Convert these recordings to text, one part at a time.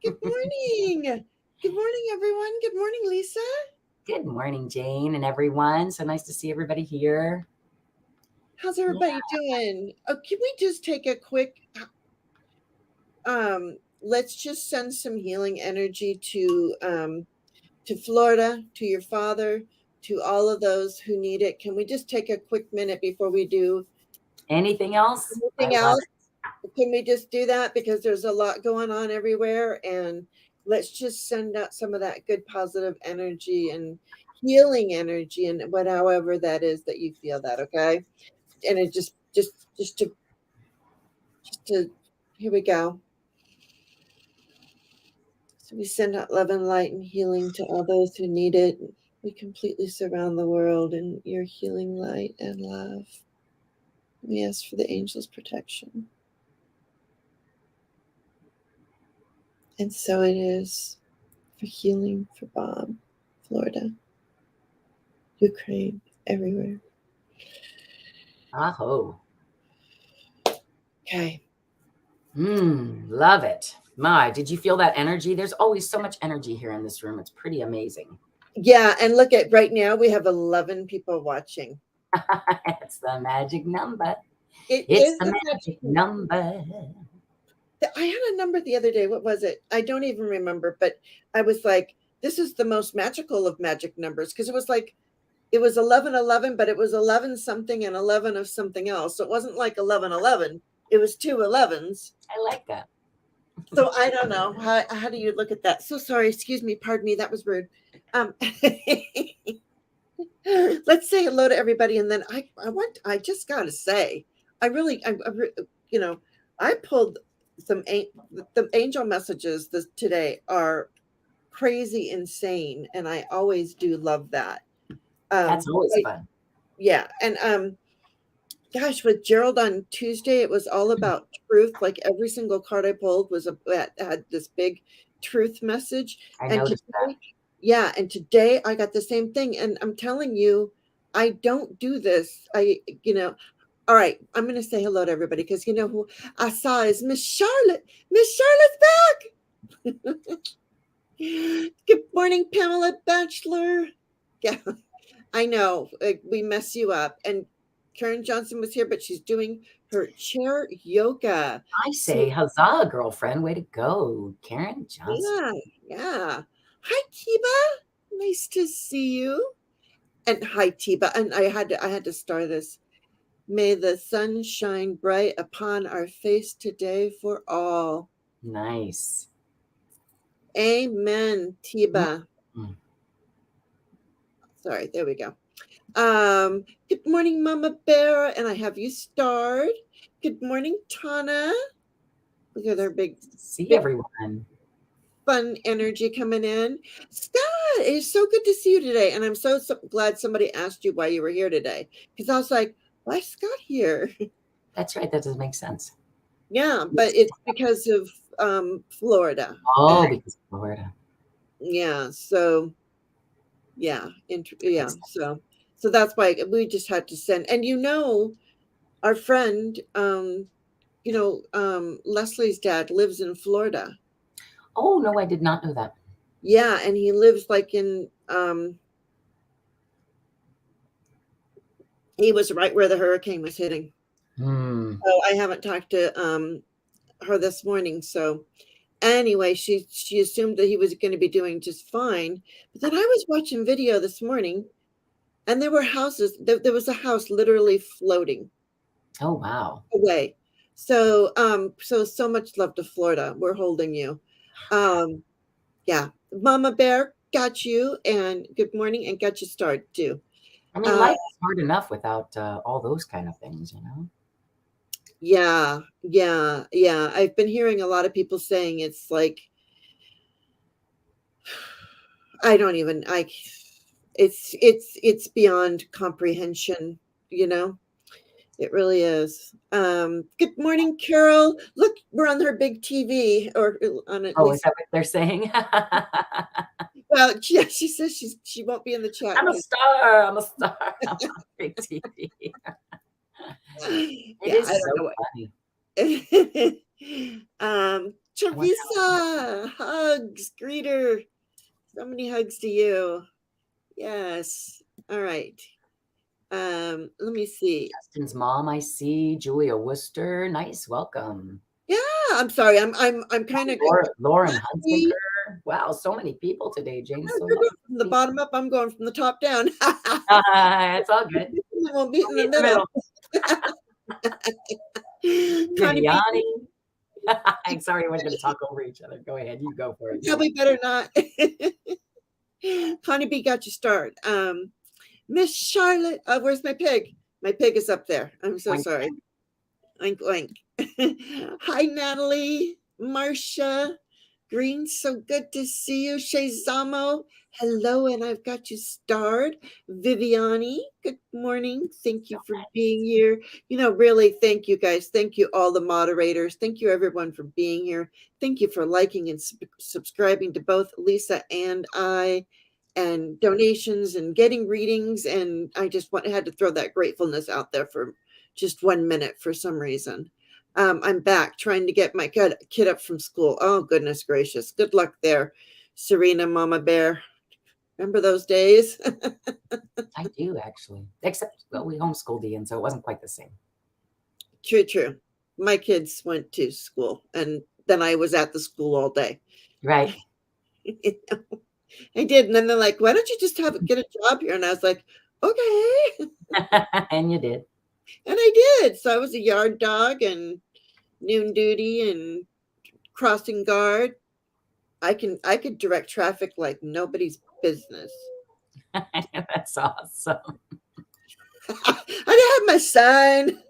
Good morning. Good morning, everyone. Good morning, Lisa. Good morning, Jane and everyone. So nice to see everybody here. How's everybody doing? Oh, can we just take a quick let's just send some healing energy to Florida, to your father, to all of those who need it. Can we just take a quick minute before we do Anything else? anything else? Can we just do that, because there's a lot going on everywhere, and let's just send out some of that good positive energy and healing energy, and however that is that you feel that, okay? And it just to here we go. So we send out love and light and healing to all those who need it. We completely surround the world in your healing light and love. We ask for the angels' protection. And so it is for healing for Bob, Florida, Ukraine, everywhere. Aho. Okay. Love it. My, did you feel that energy? There's always so much energy here in this room. It's pretty amazing. Yeah, and look at right now, we have 11 people watching. It's the magic number. It's the magic number. I had a number the other day. What was it? I don't even remember, but I was like, this is the most magical of magic numbers, because it was 1111, but it was 11 something and 11 of something else. So it wasn't like 1111. It was two 11s. I like that. So I don't know. How do you look at that? So sorry. Excuse me. Pardon me. That was rude. Let's say hello to everybody. And then I just got to say, I pulled the angel messages today are crazy insane. And I always do love that. That's always fun. Yeah. And gosh, with Gerald on Tuesday, it was all about truth. Like every single card I pulled had this big truth message. I noticed that. Yeah, and today I got the same thing. And I'm telling you, I don't do this. All right, I'm going to say hello to everybody, because you know who I saw is Miss Charlotte. Miss Charlotte's back. Good morning, Pamela Batchelor. Yeah, I know we mess you up. And Karen Johnson was here, but she's doing her chair yoga. I say, huzzah, girlfriend. Way to go, Karen Johnson. Yeah. Hi, Tiba. Nice to see you. And hi, Tiba. And I had to start this. May the sun shine bright upon our face today for all. Nice. Amen, Tiba. Sorry, there we go. Good morning, Mama Bear, and I have you starred. Good morning, Tana. Look at our big everyone. Fun energy coming in. Scott, it's so good to see you today, and I'm so glad somebody asked you why you were here today, because I was like, why is Scott here? That's right. That doesn't make sense. Yeah, but it's because of Florida. Oh, because of Florida. Yeah. So. Yeah. So that's why we just had to send. And our friend, Leslie's dad lives in Florida. Oh no, I did not know that. Yeah, and he lives like in he was right where the hurricane was hitting. So I haven't talked to her this morning. So anyway, she assumed that he was going to be doing just fine. But then I was watching video this morning, and there were houses. There was a house literally floating. Oh wow! Away. So so much love to Florida. We're holding you. Yeah, Mama Bear got you, and good morning, and got you started too. I mean, life is hard enough without all those kind of things, you know. Yeah. I've been hearing a lot of people saying it's like, it's beyond comprehension, you know. It really is. Good morning, Carol. Look, we're on her big TV, or on at least. Is that what they're saying? Well, yeah, she says she won't be in the chat. I'm a star. I'm on big TV. It is so funny. Teresa, hugs, greeter. So many hugs to you. Yes. All right. Let me see. Justin's mom, I see. Julia Worcester, nice, welcome. Yeah, I'm sorry. I'm kind of Lauren Hunziker. Wow, so many people today, James. So from the bottom up. I'm going from the top down. it's all good. We'll meet in We'll the middle. Connie B, Viviani. I'm sorry, we're going to talk over each other. Go ahead, you go for it. probably better not. Connie B got you started. Miss Charlotte, where's my pig? My pig is up there. I'm so Oink. sorry. Oink, oink. Hi, Natalie, Marcia, Green, so good to see you. Shazamo, hello, and I've got you starred. Viviani, good morning. Thank you for being here. Really, thank you guys. Thank you, all the moderators. Thank you, everyone, for being here. Thank you for liking and subscribing to both Lisa and I, and donations and getting readings. And I just had to throw that gratefulness out there for just 1 minute for some reason. I'm back trying to get my kid up from school. Oh, goodness gracious. Good luck there, Serena, Mama Bear. Remember those days? I do, actually. Except, well, we homeschooled Ian, so it wasn't quite the same. True. My kids went to school, and then I was at the school all day. Right. I did. And then they're like, why don't you just get a job here? And I was like, okay. And you did. And I did. So I was a yard dog and noon duty and crossing guard. I could direct traffic like nobody's business. That's awesome. I had my sign.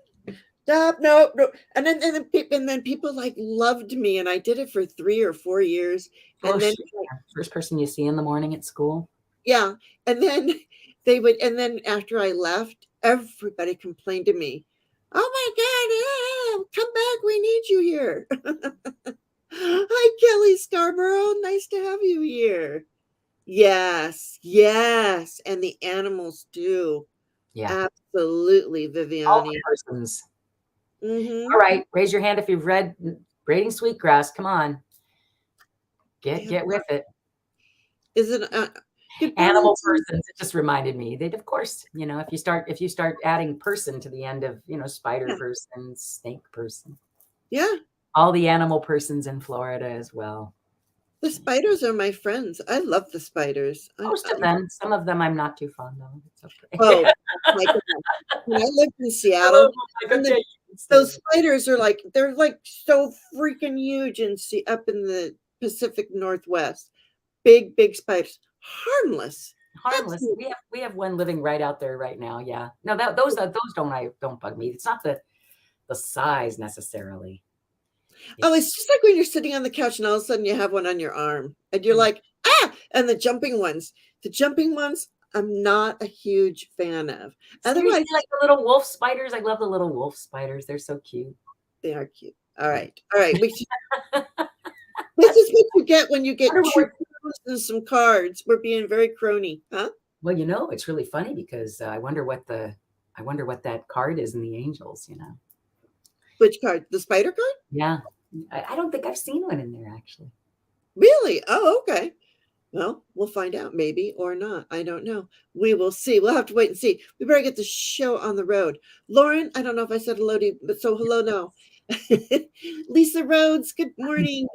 Stop, no. And then people like loved me, and I did it for 3 or 4 years. And then First person you see in the morning at school. Yeah. And then and then after I left, everybody complained to me. Oh my God, come back. We need you here. Hi, Kelly Scarborough. Nice to have you here. Yes. And the animals too. Yeah. Absolutely, Viviani. All the persons. All right. Raise your hand if you've read Braiding Sweetgrass. Come on. Get with it. Is it animal persons? It just reminded me that, of course, if you start adding person to the end of, spider person, snake person. Yeah. All the animal persons in Florida as well. The spiders are my friends. I love the spiders. Most of them. Some of them I'm not too fond of. It's okay. Oh, my goodness. When I lived in Seattle, those spiders are they're so freaking huge and up in the Pacific Northwest. Big spiders. Harmless. Absolutely. We have one living right out there right now. Yeah. No, those don't bug me. It's not the size necessarily. Oh, it's just like when you're sitting on the couch and all of a sudden you have one on your arm and you're like, ah! And the jumping ones, I'm not a huge fan of. Otherwise, like the little wolf spiders. I love the little wolf spiders. They're so cute. They are cute. All right. This is what you get when you get 2 and some cards. We're being very crony, huh? Well, it's really funny because I wonder what that card is in the angels. Which card? The spider card? Yeah. I don't think I've seen one in there, actually. Really? Oh, okay. Well, we'll find out, maybe or not. I don't know. We will see. We'll have to wait and see. We better get the show on the road. Lauren, I don't know if I said hello to you, but so hello now. Lisa Rhodes, good morning.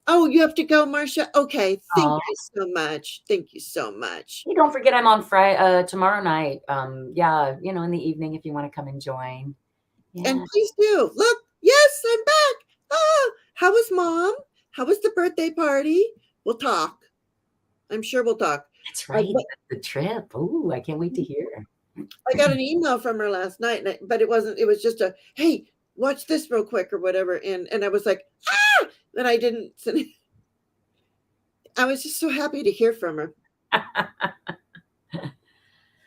Oh, you have to go, Marcia? Okay. Thank you so much. Thank you so much. Hey, don't forget I'm on Friday, tomorrow night. In the evening if you want to come and join. Yeah. And please do. Look, yes, I'm back. Oh, how was Mom? How was the birthday party? We'll talk. I'm sure we'll talk. That's right. The trip. Ooh, I can't wait to hear. I got an email from her last night, but it was just a, hey, watch this real quick or whatever. And I was like, ah! And I didn't. I was just so happy to hear from her.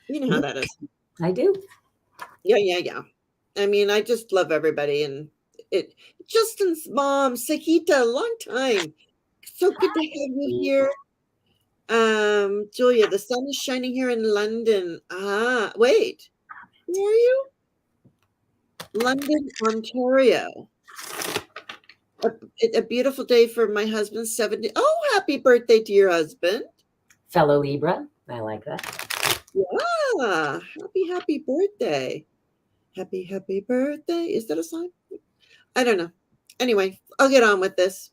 You know how that is. I do. Yeah. I mean, I just love everybody. And Justin's mom, Sakita, long time. So good to have you here. Julia, the sun is shining here in London. Wait. Where are you? London, Ontario. a beautiful day for my husband's 70. Oh, happy birthday to your husband. Fellow Libra. I like that. Yeah. Happy birthday. Happy birthday. Is that a song? I don't know. Anyway, I'll get on with this.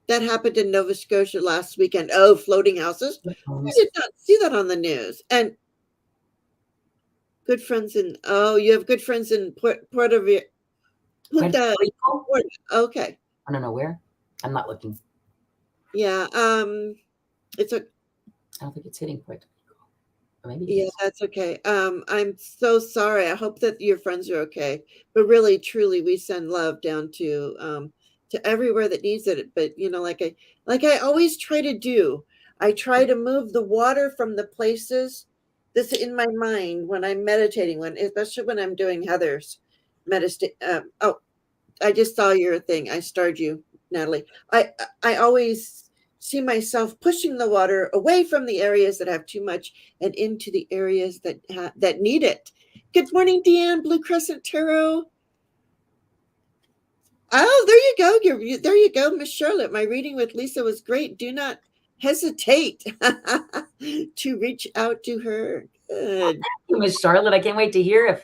That happened in Nova Scotia last weekend. Oh, floating houses. I did not see that on the news. And good friends you have good friends in Puerto Punta. Okay. I don't know where. I'm not looking. Yeah. It's a. I don't think it's hitting Puerto Rico. Or maybe Yeah, that's okay. I'm so sorry. I hope that your friends are okay. But really, truly, we send love down to everywhere that needs it. But like I always try to do, I try to move the water from the places that's in my mind when I'm meditating, especially when I'm doing Heather's meditate. Oh, I just saw your thing. I starred you, Natalie. I always see myself pushing the water away from the areas that have too much and into the areas that need it. Good morning, Deanne, Blue Crescent Tarot. Oh, there you go. There you go, Miss Charlotte. My reading with Lisa was great. Do not hesitate to reach out to her. Good. Well, thank you, Miss Charlotte. I can't wait to hear if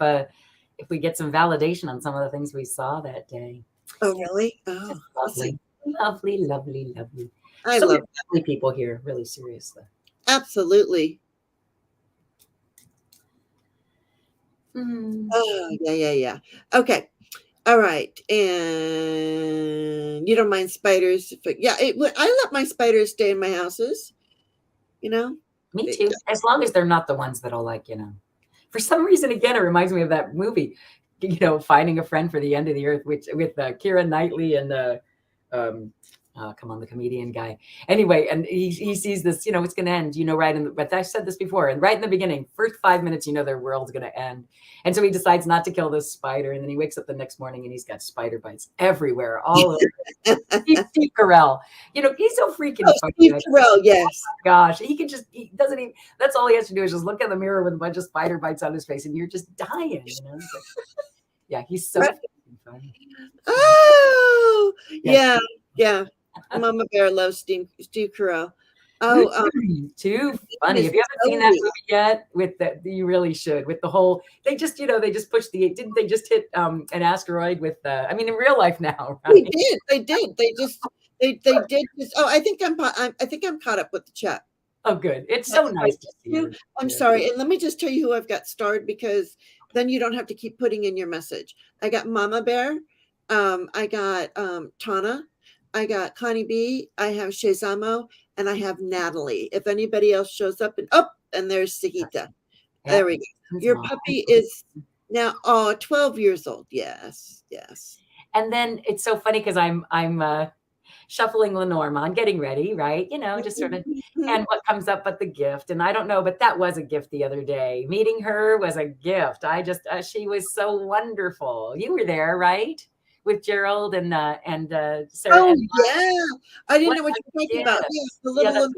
we get some validation on some of the things we saw that day. Oh, really? Oh, lovely. Lovely, lovely, lovely. I love lovely people here, really seriously. Absolutely. Mm. Oh, yeah. Okay. All right. And you don't mind spiders? Yeah, I let my spiders stay in my houses. Me too. As long as they're not the ones that'll for some reason, again, it reminds me of that movie, Finding a Friend for the End of the Earth, with Keira Knightley and come on, the comedian guy. Anyway, and he sees this, it's going to end, but I said this before, and right in the beginning, first 5 minutes, their world's going to end. And so he decides not to kill this spider. And then he wakes up the next morning and he's got spider bites everywhere, all over. Steve Carell, he's so freaking funny. Steve Carell, yes. Oh my gosh. He doesn't even, that's all he has to do is just look in the mirror with a bunch of spider bites on his face and you're just dying, Yeah, he's so funny. Oh, yeah. Mama Bear loves Steve Carell. Oh, too funny. If you haven't seen that movie yet, you really should. With the whole, they just pushed didn't they just hit an asteroid with in real life now, right? They did. They did just. Oh, I think I'm caught up with the chat. Oh, good. It's so nice to see you. I'm sorry, and let me just tell you who I've got starred, because then you don't have to keep putting in your message. I got Mama Bear. I got Tana. I got Connie B. I have Shazamo, and I have Natalie. If anybody else shows up, and there's Sahita. Yeah. There we go. Your puppy is now 12 years old. Yes. And then it's so funny because I'm shuffling Lenormand, getting ready, right? Just sort of, and what comes up but the gift. And I don't know, but that was a gift the other day. Meeting her was a gift. I just, she was so wonderful. You were there, right? With Gerald and Sarah. Oh, yeah. I didn't know what you were talking about. Yes, the little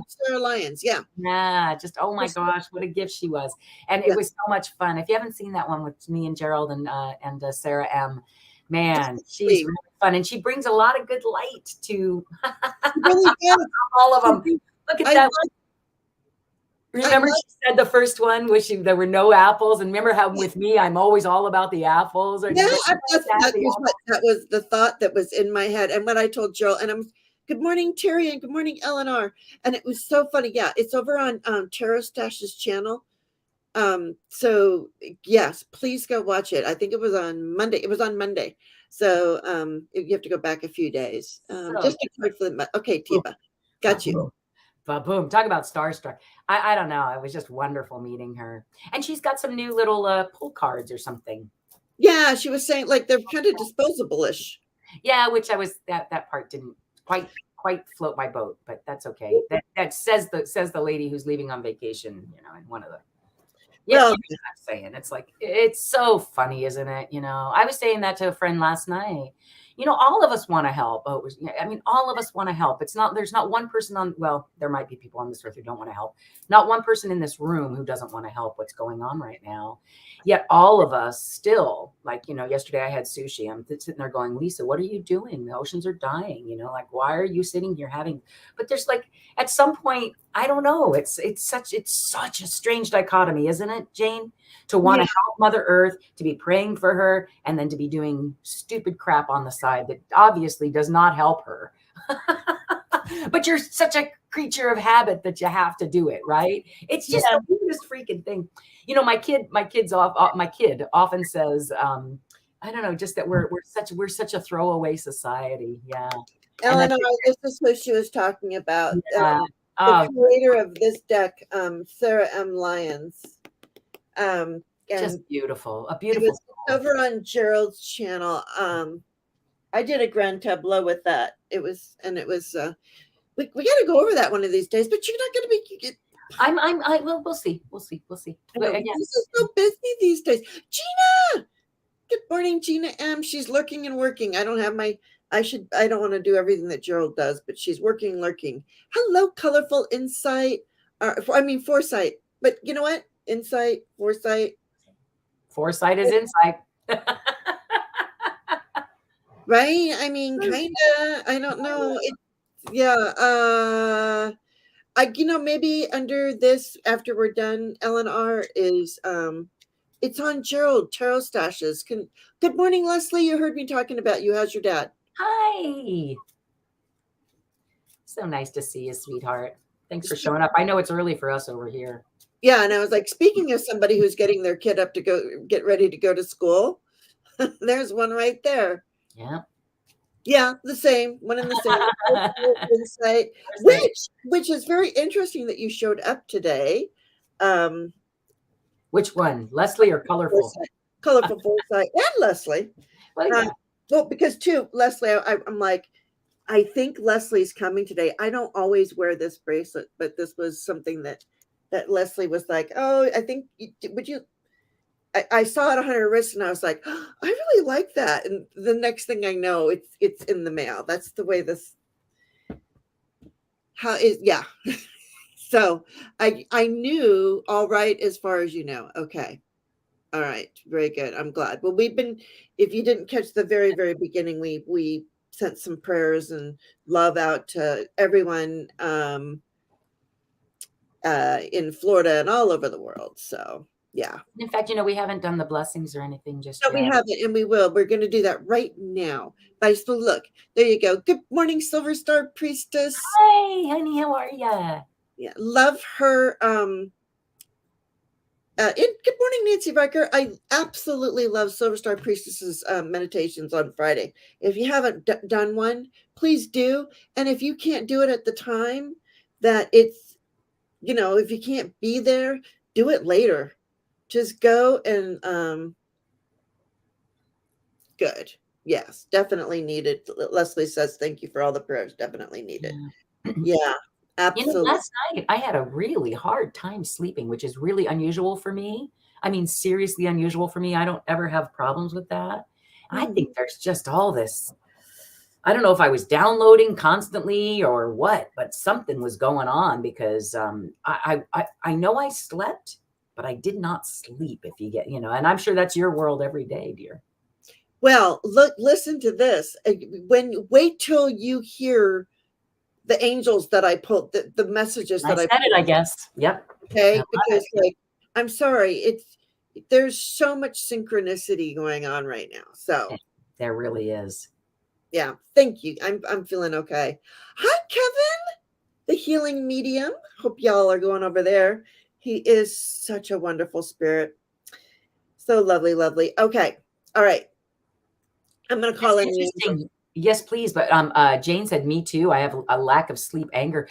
Sarah Lyons. Yeah. Yeah. Just, oh my gosh, what a gift she was. And it was so much fun. If you haven't seen that one with me and Gerald and Sarah M., man, she's really fun. And she brings a lot of good light to really all of them. Look at that. Remember she said the first one was there were no apples, and remember how with me I'm always all about the apples. That was the thought that was in my head, and when I told Joel, and good morning Terry and good morning Eleanor, and it was so funny. Yeah, it's over on Tarot Stash's channel. So yes, please go watch it. I think it was on Monday. It was on Monday, so you have to go back a few days. Just a card for the okay, Tiba, got you. Boom. Talk about starstruck. I don't know. It was just wonderful meeting her. And she's got some new little pull cards or something. Yeah, she was saying like they're kind of disposable-ish. Yeah, which that part didn't quite float my boat, but that's okay. That says the lady who's leaving on vacation, in one of the. Yeah, I'm saying it's like, it's so funny, isn't it? I was saying that to a friend last night. all of us want to help. All of us want to help. There's not one person there might be people on this earth who don't want to help. Not one person in this room who doesn't want to help what's going on right now. Yet all of us still, yesterday I had sushi. I'm sitting there going, Lisa, what are you doing? The oceans are dying. Why are you sitting here but there's at some point, I don't know. It's such a strange dichotomy, isn't it, Jane? To want to help Mother Earth, to be praying for her, and then to be doing stupid crap on the side that obviously does not help her. But you're such a creature of habit that you have to do it, right? It's just the weirdest freaking thing. My kid often says, I don't know, just that we're such a throwaway society. Yeah. Eleanor, this is who she was talking about. The creator of this deck, Sarah M. Lyons. Just beautiful. A beautiful. It was over on Gerald's channel. I did a grand tableau with that. We got to go over that one of these days, but you're not going to be. We'll see. We'll see. This is so busy these days. Gina! Good morning, Gina M. She's lurking and working. I don't want to do everything that Gerald does, but she's working, lurking. Hello, colorful insight. Foresight. But you know what? Insight, foresight. Foresight is insight. Right? Kinda. I don't know. Maybe under this, after we're done, LNR is it's on Gerald, Tarot Stashes. Good morning, Leslie. You heard me talking about you. How's your dad? Hi. So nice to see you, sweetheart. Thanks for showing up. I know it's early for us over here. Yeah, and I was like, speaking of somebody who's getting their kid up to get ready to go to school, there's one right there. Yeah. Yeah, the same. One in the same insight, which is very interesting that you showed up today. Which one, Leslie or Colorful? Foresight. Colorful Foresight and Leslie. Well, because Leslie, I'm like, I think Leslie's coming today. I don't always wear this bracelet, but this was something that Leslie was like, oh, I think I saw it on her wrist and I was like, oh, I really like that. And the next thing I know, it's in the mail. That's the way yeah. So I knew all right, as far as you know. Okay. All right. Very good. I'm glad. Well, if you didn't catch the very, very beginning, we sent some prayers and love out to everyone in Florida and all over the world. So yeah. In fact, we haven't done the blessings or anything just yet. No, we haven't, and we will. We're going to do that right now. So look, there you go. Good morning, Silver Star Priestess. Hi, honey. How are you? Yeah, love her. Good morning, Nancy Riker. I absolutely love Silver Star Priestess's meditations on Friday. If you haven't done one, please do. And if you can't do it at the time that it's, if you can't be there, do it later. Just go and good. Yes, definitely needed. Leslie says, thank you for all the prayers. Definitely needed. Yeah, absolutely. Last night I had a really hard time sleeping, which is really unusual for me. Seriously unusual for me. I don't ever have problems with that. I think there's just all this. I don't know if I was downloading constantly or what, but something was going on because I know I slept, but I did not sleep, if you get, and I'm sure that's your world every day, dear. Well, listen to this. Wait till you hear the angels that I pulled, the messages that I said it, I guess. Yep. Okay. Because I'm sorry. There's so much synchronicity going on right now. So there really is. Yeah. Thank you. I'm feeling okay. Hi, Kevin, the healing medium. Hope y'all are going over there. He is such a wonderful spirit. So lovely, lovely. Okay. All right. I'm going to call in. Yes, please. But Jane said, me too. I have a lack of sleep, anger.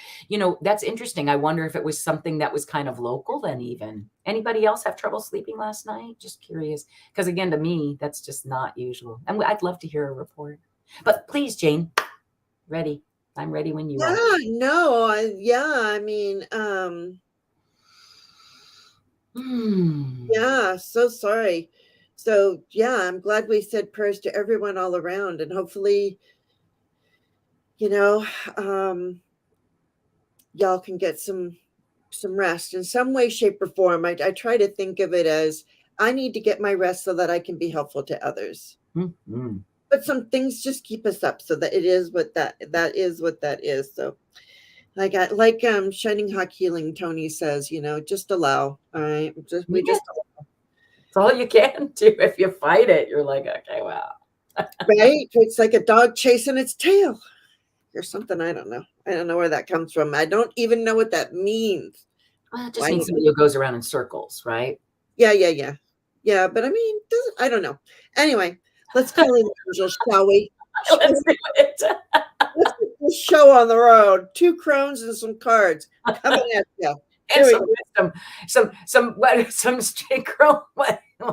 That's interesting. I wonder if it was something that was kind of local then even. Anybody else have trouble sleeping last night? Just curious. Because again, to me, that's just not usual. And I'd love to hear a report. But please, Jane, ready. I'm ready when you are. Yeah, so sorry. So yeah, I'm glad we said prayers to everyone all around, and hopefully, you know, y'all can get some rest in some way, shape, or form. I try to think of it as I need to get my rest so that I can be helpful to others. Mm-hmm. But some things just keep us up, so that it is what that is what that is. So like Shining Hawk Healing Tony says, just allow. All right, we Yeah. just It's all you can do. If you fight it, you're like, okay, well. right. It's like a dog chasing its tail or something. I don't know. I don't know where that comes from. I don't even know what that means. Well, it just Why? means somebody who goes around in circles, right? Yeah. But I mean, I don't know. Anyway, let's call in the angels, shall we? Let's do it. Let's get this show on the road. 2 crones and some cards coming at you. And some wisdom, some straight girl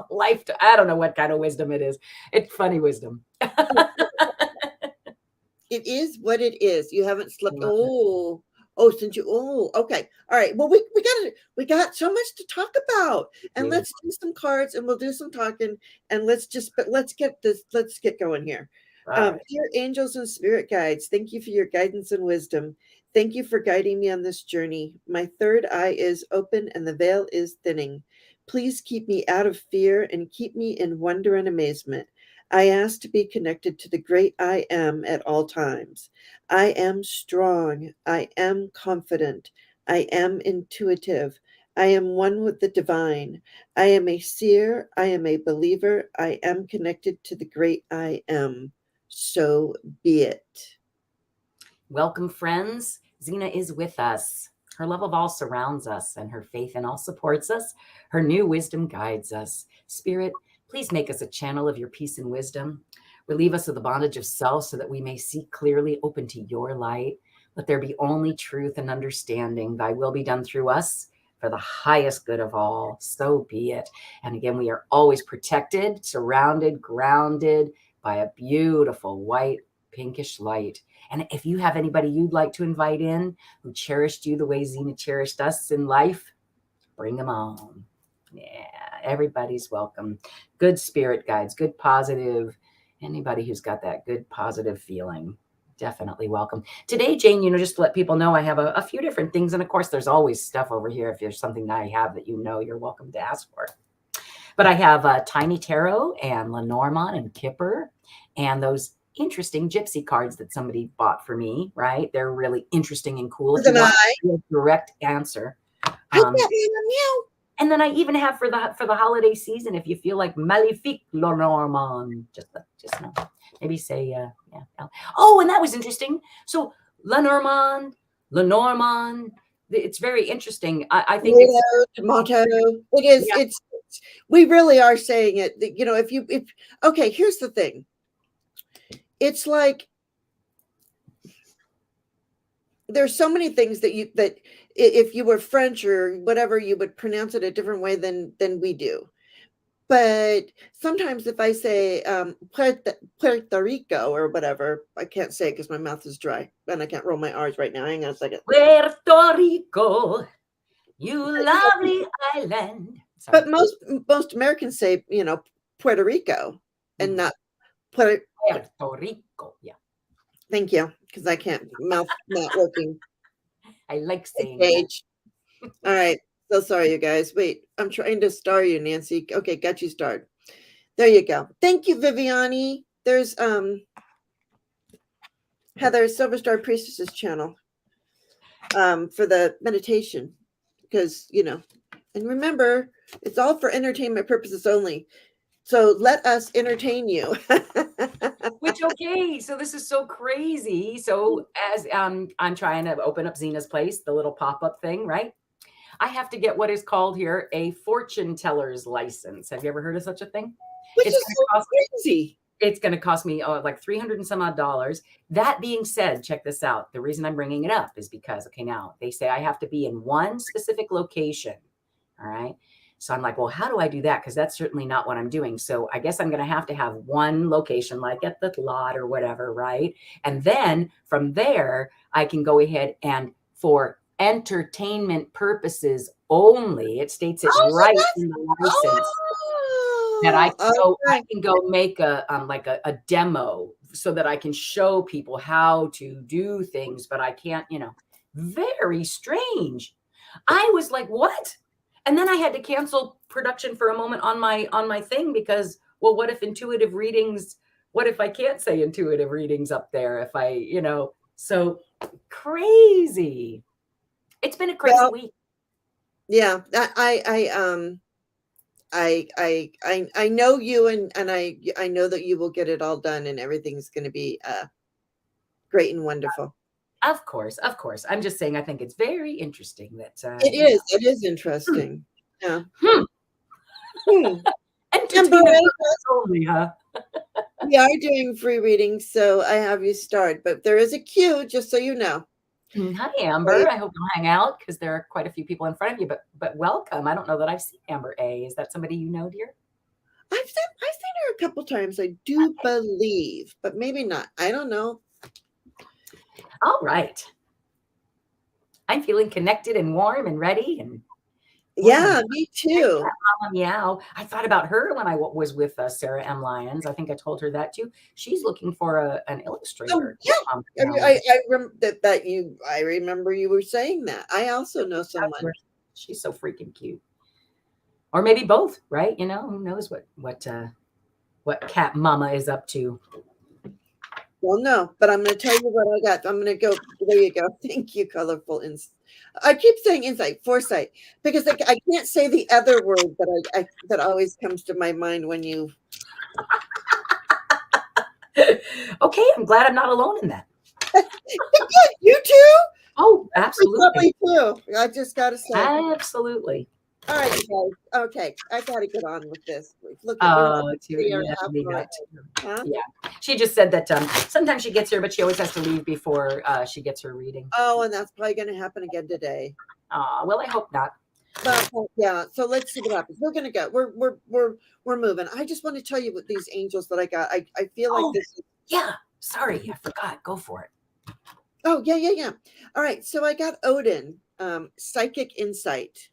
life. I don't know what kind of wisdom it is. It's funny wisdom. It is what it is. You haven't slept. I love it. Since you. Okay. All right. Well, we got so much to talk about, and Yeah. let's do some cards, and we'll do some talking, and let's get going here. All right. Dear angels and spirit guides, thank you for your guidance and wisdom. Thank you for guiding me on this journey. My third eye is open, and the veil is thinning. Please keep me out of fear and keep me in wonder and amazement. I ask to be connected to the great I am at all times. I am strong. I am confident. I am intuitive. I am one with the divine. I am a seer. I am a believer. I am connected to the great I am. So be it. Welcome, friends. Zina is with us. Her love of all surrounds us, and her faith in all supports us. Her new wisdom guides us. Spirit, please make us a channel of your peace and wisdom. Relieve us of the bondage of self so that we may see clearly, open to your light. Let there be only truth and understanding. Thy will be done through us for the highest good of all. So be it. And again, we are always protected, surrounded, grounded by a beautiful white, pinkish light. And if you have anybody you'd like to invite in who cherished you the way Zina cherished us in life, bring them on. Yeah, everybody's welcome. Good spirit guides, good positive. Anybody who's got that good positive feeling, definitely welcome. Today, Jane, just to let people know, I have a few different things. And of course, there's always stuff over here. If there's something that I have that you're welcome to ask for. But I have Tiny Tarot and Lenormand and Kipper and those interesting gypsy cards that somebody bought for me, right? They're really interesting and cool. If you want a direct answer. And then I even have for the holiday season, if you feel like Maléfique Lenormand, just know. Maybe say, yeah. Oh, and that was interesting. So Lenormand, it's very interesting. I think tomato. It is. Yeah. We really are saying it. Okay, here's the thing. It's like there's so many things that if you were French or whatever, you would pronounce it a different way than we do. But sometimes if I say Puerto Rico or whatever, I can't say it because my mouth is dry and I can't roll my R's right now. Hang on a second. Puerto Rico, you lovely island. Sorry. But most Americans say, Puerto Rico and not Puerto Rico. Yeah. Thank you, because I can't mouth not working. I like saying that. All right. So sorry, you guys. Wait, I'm trying to star you, Nancy. Okay, got you starred. There you go. Thank you, Viviani. There's Heather Silver Star Priestess's channel for the meditation, because and remember, it's all for entertainment purposes only. So let us entertain you. Which, okay, so this is so crazy. So as I'm trying to open up Zina's Place, the little pop-up thing, right? I have to get what is called here a fortune teller's license. Have you ever heard of such a thing? Which is so crazy. It's going to cost me like $300 and some odd dollars. That being said, check this out. The reason I'm bringing it up is because, okay, now they say I have to be in one specific location. All right. So I'm like, well, how do I do that? Because that's certainly not what I'm doing. So I guess I'm going to have one location, like at the lot or whatever, right? And then from there, I can go ahead and for entertainment purposes only, it states it right in the license. that I Oh, can go I okay. can go make like a demo so that I can show people how to do things, but I can't, very strange. I was like, "What?" And then I had to cancel production for a moment on my thing because, well, what if I can't say intuitive readings up there if so crazy. It's been a crazy Well, week. yeah, I know you, and I know that you will get it all done, and everything's going to be great and wonderful. Of course, of course. I'm just saying I think it's very interesting that, It is hmm, interesting. Yeah. hmm, Hmm. entertainment Amber, purposes only, huh? we are doing free readings, so I have you start, but there is a queue, just so you know. Hi, Amber. I hope you'll hang out because there are quite a few people in front of you, but welcome. I don't know that I've seen Amber A. Is that somebody you know, dear? I've seen her a couple times, I do believe, but maybe not. I don't know. All right. I'm feeling connected and warm and ready and warm and Yeah, me Cat too. Mama Meow. I thought about her when I was with Sarah M. Lyons. I think I told her that too. She's looking for an Oh, illustrator. yeah. Cat Mama I mean, Meow is. I remember you were saying that. I also know someone. She's so freaking cute. Or maybe both, right? Who knows what Cat Mama is up to. Well, no, but I'm going to tell you what I got. I'm going to go. There you go. Thank you, colorful. I keep saying insight, foresight, because I can't say the other word that always comes to my mind when you. Okay, I'm glad I'm not alone in that. You too? Oh, Probably absolutely. too. I just got to say. Absolutely. All right, you guys. Okay, I got to get on with this. Look at we're Oh, we are you have half me an hour nuts. in. Huh? Yeah. She just said that sometimes she gets here, but she always has to leave before she gets her reading. Oh, and that's probably going to happen again today. Well, I hope not. But yeah, so let's see what happens. We're gonna go. We're moving. I just want to tell you what these angels that I got. I feel like Oh, this is. yeah. Sorry, I forgot. Go for it. Oh yeah. All right. So I got Odin, psychic insight.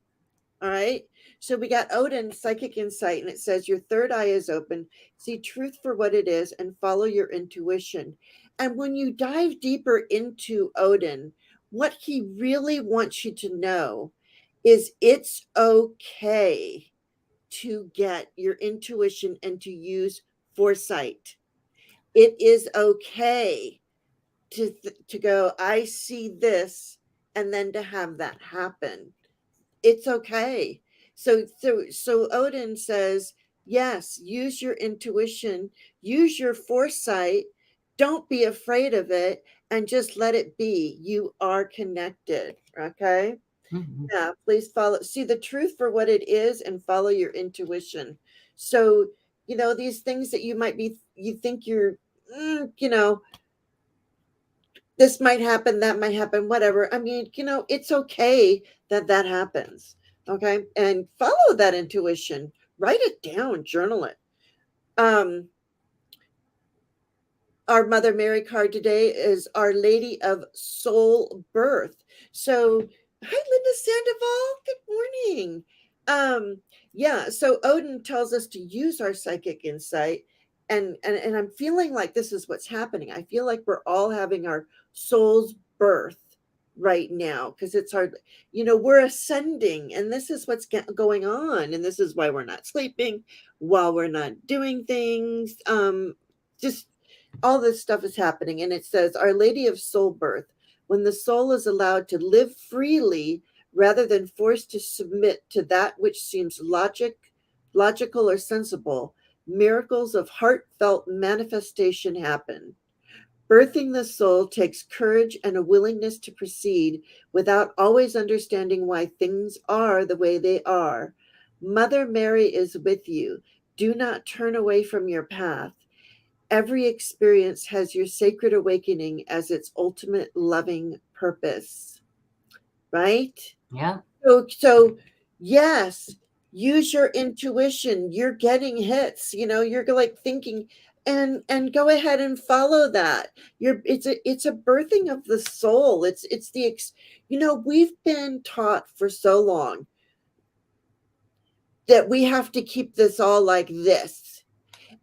All right. So we got Odin, psychic insight, and it says your third eye is open. See truth for what it is, and follow your intuition. And when you dive deeper into Odin, what he really wants you to know is it's okay to get your intuition and to use foresight. It is okay to go, I see this, and then to have that happen. It's okay. So Odin says, yes, use your intuition, use your foresight, don't be afraid of it, and just let it be. You are connected. Okay. Mhm. Yeah, please see the truth for what it is and follow your intuition. So, these things that you think mm, you know, this might happen, that might happen, whatever. I mean, it's okay that happens. Okay. And follow that intuition, write it down, journal it. Um, our Mother Mary card today is Our Lady of Soul Birth. So, hi, Linda Sandoval. Good morning. Yeah. So Odin tells us to use our psychic insight, and I'm feeling like this is what's happening. I feel like we're all having our soul's birth right now because it's our, we're ascending, and this is what's going on, and this is why we're not sleeping, while we're not doing things. Just all this stuff is happening. And it says, Our Lady of Soul Birth, when the soul is allowed to live freely rather than forced to submit to that which seems logical or sensible, miracles of heartfelt manifestation happen. Birthing the soul takes courage and a willingness to proceed without always understanding why things are the way they are. Mother Mary is with you. Do not turn away from your path. Every experience has your sacred awakening as its ultimate loving purpose, right? Yeah. So yes, use your intuition. You're getting hits, you're like thinking, and go ahead and follow that. It's a birthing of the soul. It's we've been taught for so long that we have to keep this all like this.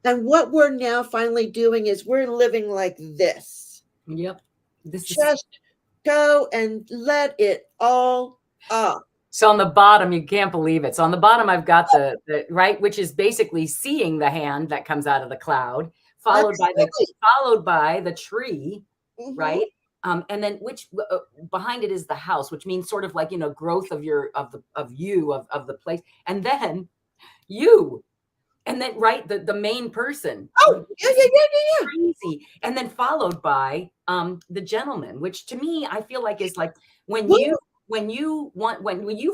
And what we're now finally doing is we're living like this. Yep. This Just go and let it all up. So on the bottom, you can't believe it. So on the bottom, I've got the right, which is basically seeing the hand that comes out of the cloud, followed by the tree, right? And then behind it is the house, which means sort of like, growth of the place, and then you, and then the main person. Oh, yeah. Crazy. And then followed by the gentleman, which to me I feel like is like when you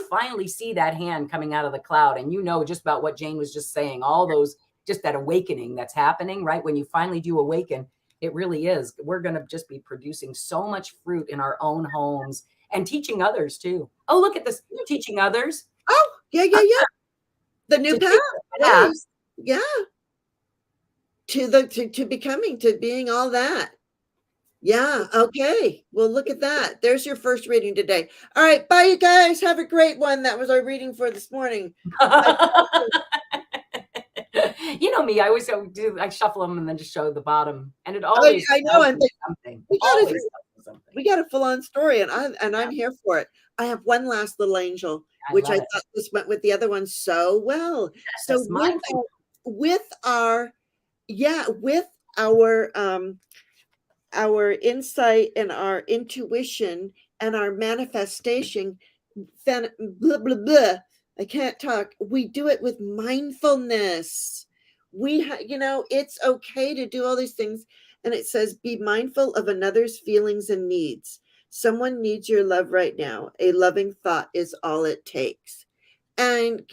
finally see that hand coming out of the cloud, and just about what Jane was just saying, all those, just that awakening that's happening, right? When you finally do awaken, it really is. We're going to just be producing so much fruit in our own homes and teaching others too. Oh, look at this. Teaching others. Oh, yeah. The new path. Yeah. To becoming, to being all that. Yeah. Okay. Well, look at that. There's your first reading today. All right. Bye, you guys. Have a great one. That was our reading for this morning. You know me, I always I shuffle them and then just show the bottom, and it always I know, and something. We got a full-on story, and I'm here for it. I have one last little angel, which I thought this went with the other one so well. So with our insight and our intuition and our manifestation, blah blah blah. I can't talk. We do it with mindfulness. It's okay to do all these things. And it says, be mindful of another's feelings and needs. Someone needs your love right now. A loving thought is all it takes. And,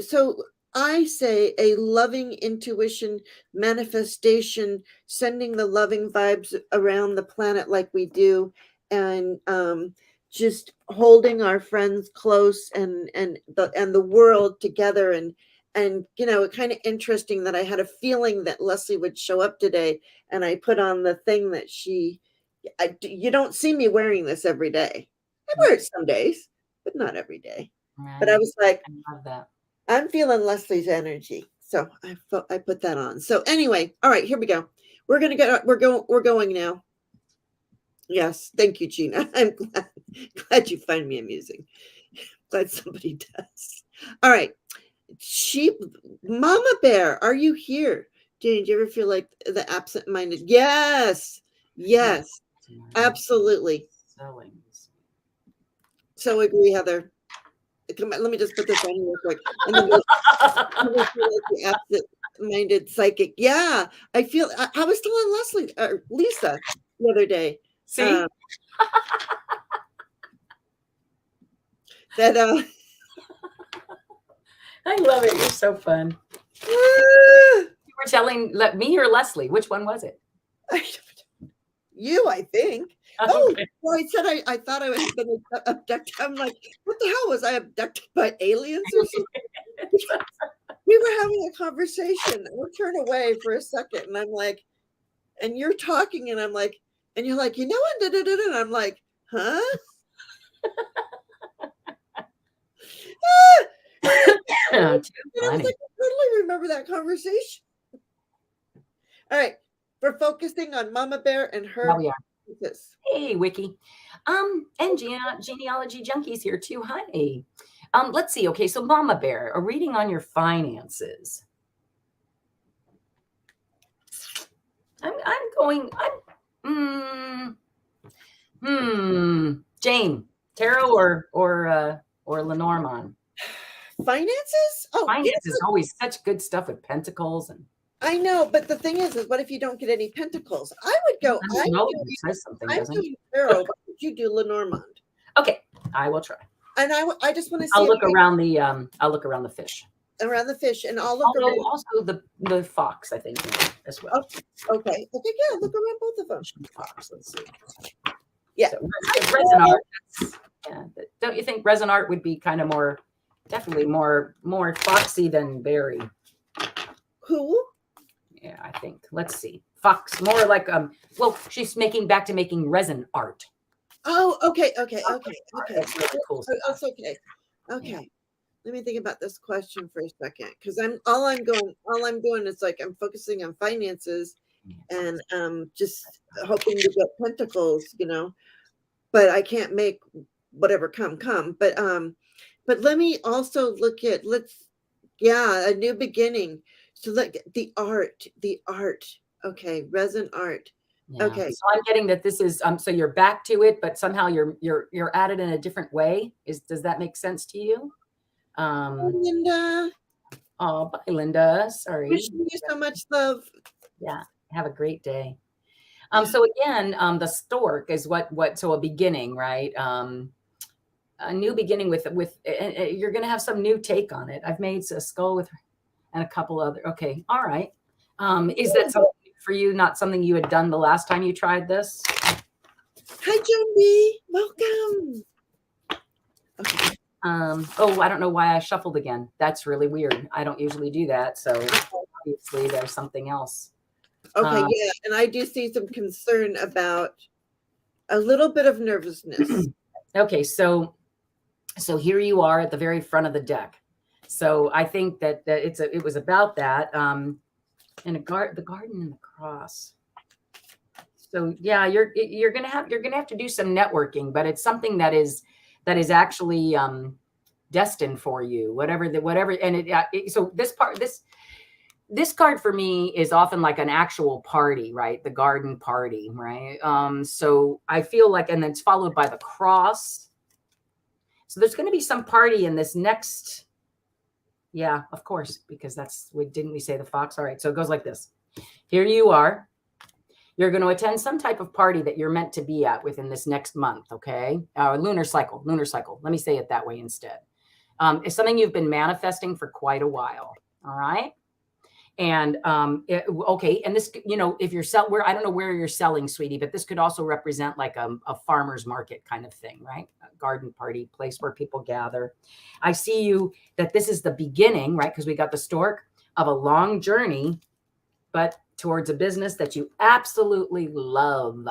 so I say a loving intuition manifestation, sending the loving vibes around the planet like we do. And, just holding our friends close and the world together, and kind of interesting that I had a feeling that Leslie would show up today, and I put on the thing that you don't see me wearing this every day. I wear it some days, but not every day. Right. But I was like, I love that. I'm feeling Leslie's energy, so I put that on. So anyway, all right, here we go. We're going now. Yes, thank you, Gina. I'm glad you find me amusing. Glad somebody does. All right. Mama Bear, are you here? Jane, do you ever feel like the absent-minded? Yes, absolutely. So agree, Heather. Come on, let me just put this on real quick. And then feel like the absent-minded psychic. Yeah, I was telling Lisa the other day. See? That I love it. You're so fun. You were telling me or Leslie, which one was it? You, I think. Oh, well, I said I thought I was been abducted. I'm like, what the hell, was I abducted by aliens or something? We were having a conversation. We'll turn away for a second, and I'm like, and you're talking, and I'm like, and you're like, what? And I'm like, huh? I was like, I totally remember that conversation. All right, we're focusing on Mama Bear and her. Oh, yeah. Hey, Wiki. And Genealogy Junkies here too. Hi. Let's see. Okay, so Mama Bear, a reading on your finances. Jane, tarot or Lenormand? Finances? Oh, finances is always such good stuff with pentacles. And I know, but the thing is what if you don't get any pentacles? I would go. I'm doing tarot, but would you do Lenormand? Okay, I will try. And I just want to see. I'll look around the fish. Around the fish, and I'll look around. Also the fox, I think, as well. Okay, yeah, look around both of them. Fox, let's see. Yeah, so, resin art. Yeah, don't you think resin art would be kind of definitely more foxy than berry? Who? Yeah, I think. Let's see. Fox, more like well, she's back to making resin art. Oh, okay. That's really cool. That's okay. Okay. let me think about this question for a second, because all I'm doing is like I'm focusing on finances and just hoping to get pentacles, but I can't make whatever come. But let me also look at a new beginning. So look at the art. Okay, resin art. Yeah. Okay. So I'm getting that this is so you're back to it, but somehow you're at it in a different way. Does that make sense to you? Linda. Oh, bye, Linda. Sorry. Wishing you so much love. Yeah. Have a great day. So again, the stork is so a beginning, right? A new beginning with you're going to have some new take on it. I've made a skull with and a couple other. Okay. All right. Is that something for you? Not something you had done the last time you tried this? Hi, Joan B. Welcome. Okay. Oh, I don't know why I shuffled again. That's really weird. I don't usually do that. So obviously there's something else. Okay, yeah. And I do see some concern about a little bit of nervousness. Okay, so here you are at the very front of the deck. So I think that it was about that. And the garden and the cross. So yeah, you're gonna have to do some networking, but it's something that is actually destined for you. Whatever. And so this card for me is often like an actual party, right? The garden party, right? So I feel like, and then it's followed by the cross. So there's going to be some party in this next. Yeah, of course, because didn't we say the fox? All right. So it goes like this. Here you are. You're going to attend some type of party that you're meant to be at within this next month. Okay. Lunar cycle. Let me say it that way instead. It's something you've been manifesting for quite a while. All right. And okay, and this, if you're I don't know where you're selling, sweetie, but this could also represent like a farmer's market kind of thing, right? A garden party, place where people gather. I see that this is the beginning, right? Because we got the stork of a long journey, but towards a business that you absolutely love.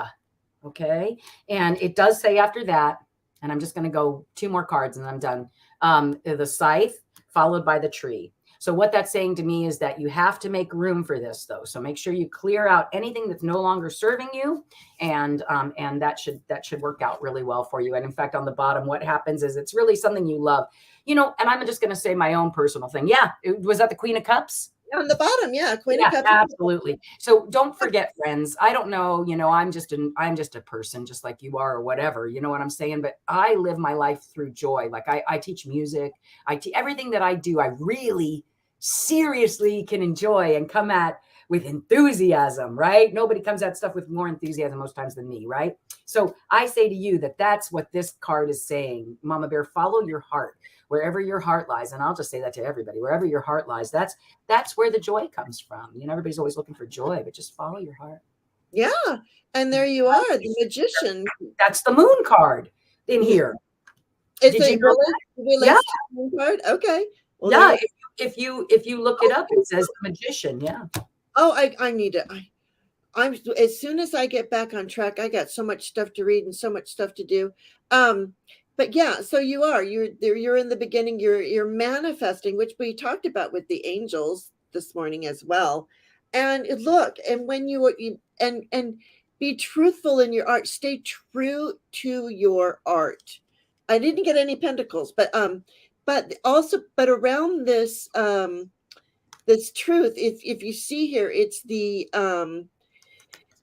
Okay, and it does say after that, and I'm just going to go 2 more cards and I'm done. The scythe followed by the tree. So what that's saying to me is that you have to make room for this, though. So make sure you clear out anything that's no longer serving you, and that should work out really well for you. And in fact, on the bottom, what happens is it's really something you love, and I'm just going to say my own personal thing. Yeah, was that the Queen of Cups? On the bottom, yeah, Queen of Cups. Absolutely. So don't forget, friends. I don't know, I'm just a person, just like you are, or whatever. You know what I'm saying? But I live my life through joy. Like I teach music. I teach everything that I do. I really seriously can enjoy and come at with enthusiasm, right? Nobody comes at stuff with more enthusiasm most times than me, right? So I say to you that that's what this card is saying. Mama Bear, follow your heart. Wherever your heart lies, and I'll just say that to everybody, wherever your heart lies, that's where the joy comes from. Everybody's always looking for joy, but just follow your heart. Yeah, and there you are, the magician. That's the moon card in here. It's a moon card. Okay. Well, yeah, if you look it up, it says the magician. Yeah. Oh, I need it. I'm as soon as I get back on track, I got so much stuff to read and so much stuff to do. But yeah, so you're in the beginning, you're manifesting, which we talked about with the angels this morning as well. And look, and when you be truthful in your art, stay true to your art. I didn't get any pentacles, but around this this truth, if you see here, it's the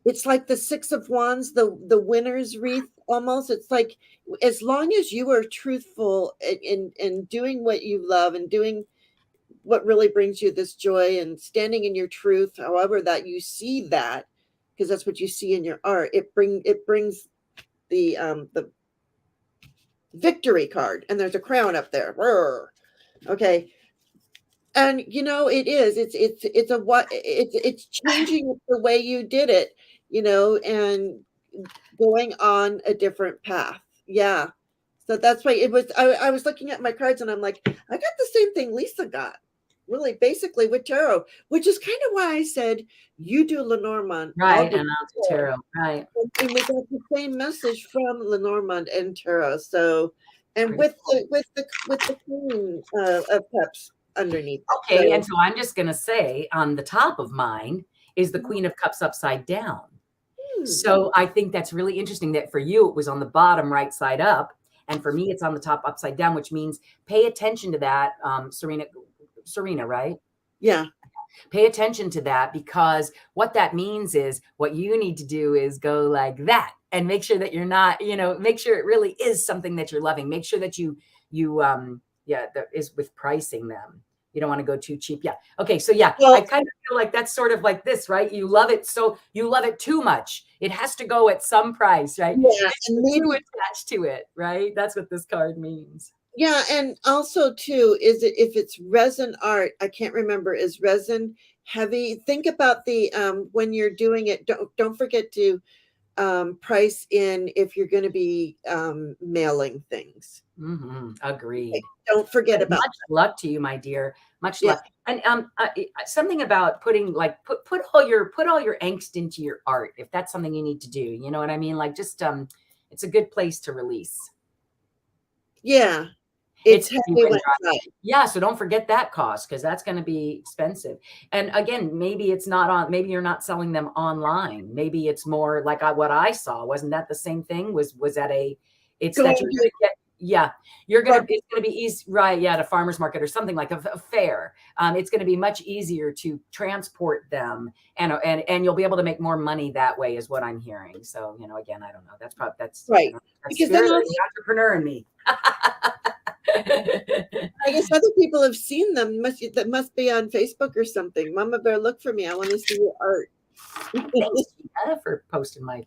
it's like the 6 of Wands, the winner's wreath almost. It's like, as long as you are truthful in doing what you love and doing what really brings you this joy and standing in your truth, however that you see that, because that's what you see in your art, it brings the victory card, and there's a crown up there. Okay. And it's changing the way you did it, and going on a different path. Yeah. So that's why it was, I was looking at my cards and I'm like, I got the same thing Lisa got, really, basically with tarot, which is kind of why I said you do Lenormand. Right, and I'll do tarot. Right. And we got the same message from Lenormand and tarot. So, and with the Queen of Cups underneath it. Okay, So, and so I'm just gonna say on the top of mine is the Queen of Cups upside down. So I think that's really interesting that for you it was on the bottom right side up, and for me it's on the top upside down, which means pay attention to that, Serena, right? yeah. Pay attention to that, because what that means is what you need to do is go like that and make sure that you're not, make sure it really is something that you're loving. Make sure that that is with pricing them. You don't want to go too cheap. Yeah. Okay. So yeah, Well, I kind of feel like that's sort of like this, right? You love it. So you love it too much. It has to go at some price, right? yeah, and You're too maybe attached to it, right? That's what this card means. yeah, and also too, is it if it's resin art, I can't remember, is resin heavy? Think about the when you're doing it, don't forget to price in if you're going to be mailing things. Agreed. Don't forget about Much luck to you, my dear. Much yeah. luck. And something about putting like put all your angst into your art, if that's something you need to do. You know what I mean? Like just it's a good place to release. Yeah. It's It's heavy heavy when when dry. dry. Yeah, so don't forget that cost, because that's going to be expensive. And again, maybe it's not on. Maybe you're not selling them online. Maybe it's more like what I saw. Wasn't that the same thing? Was at a? It's Going that you're going to to get. Yeah, you're gonna. farm- It's gonna be easy, right? Yeah, at a farmer's market or something like a fair. It's going to be much easier to transport them, and you'll be able to make more money that way, is what I'm hearing. So again, I don't know. That's probably that's right. that's Because then spirit of also, the entrepreneur in me. I guess other people have seen them. That must be on Facebook or something. Mama Bear, look for me. I want to see your art. Thanks, Gina, for posting my.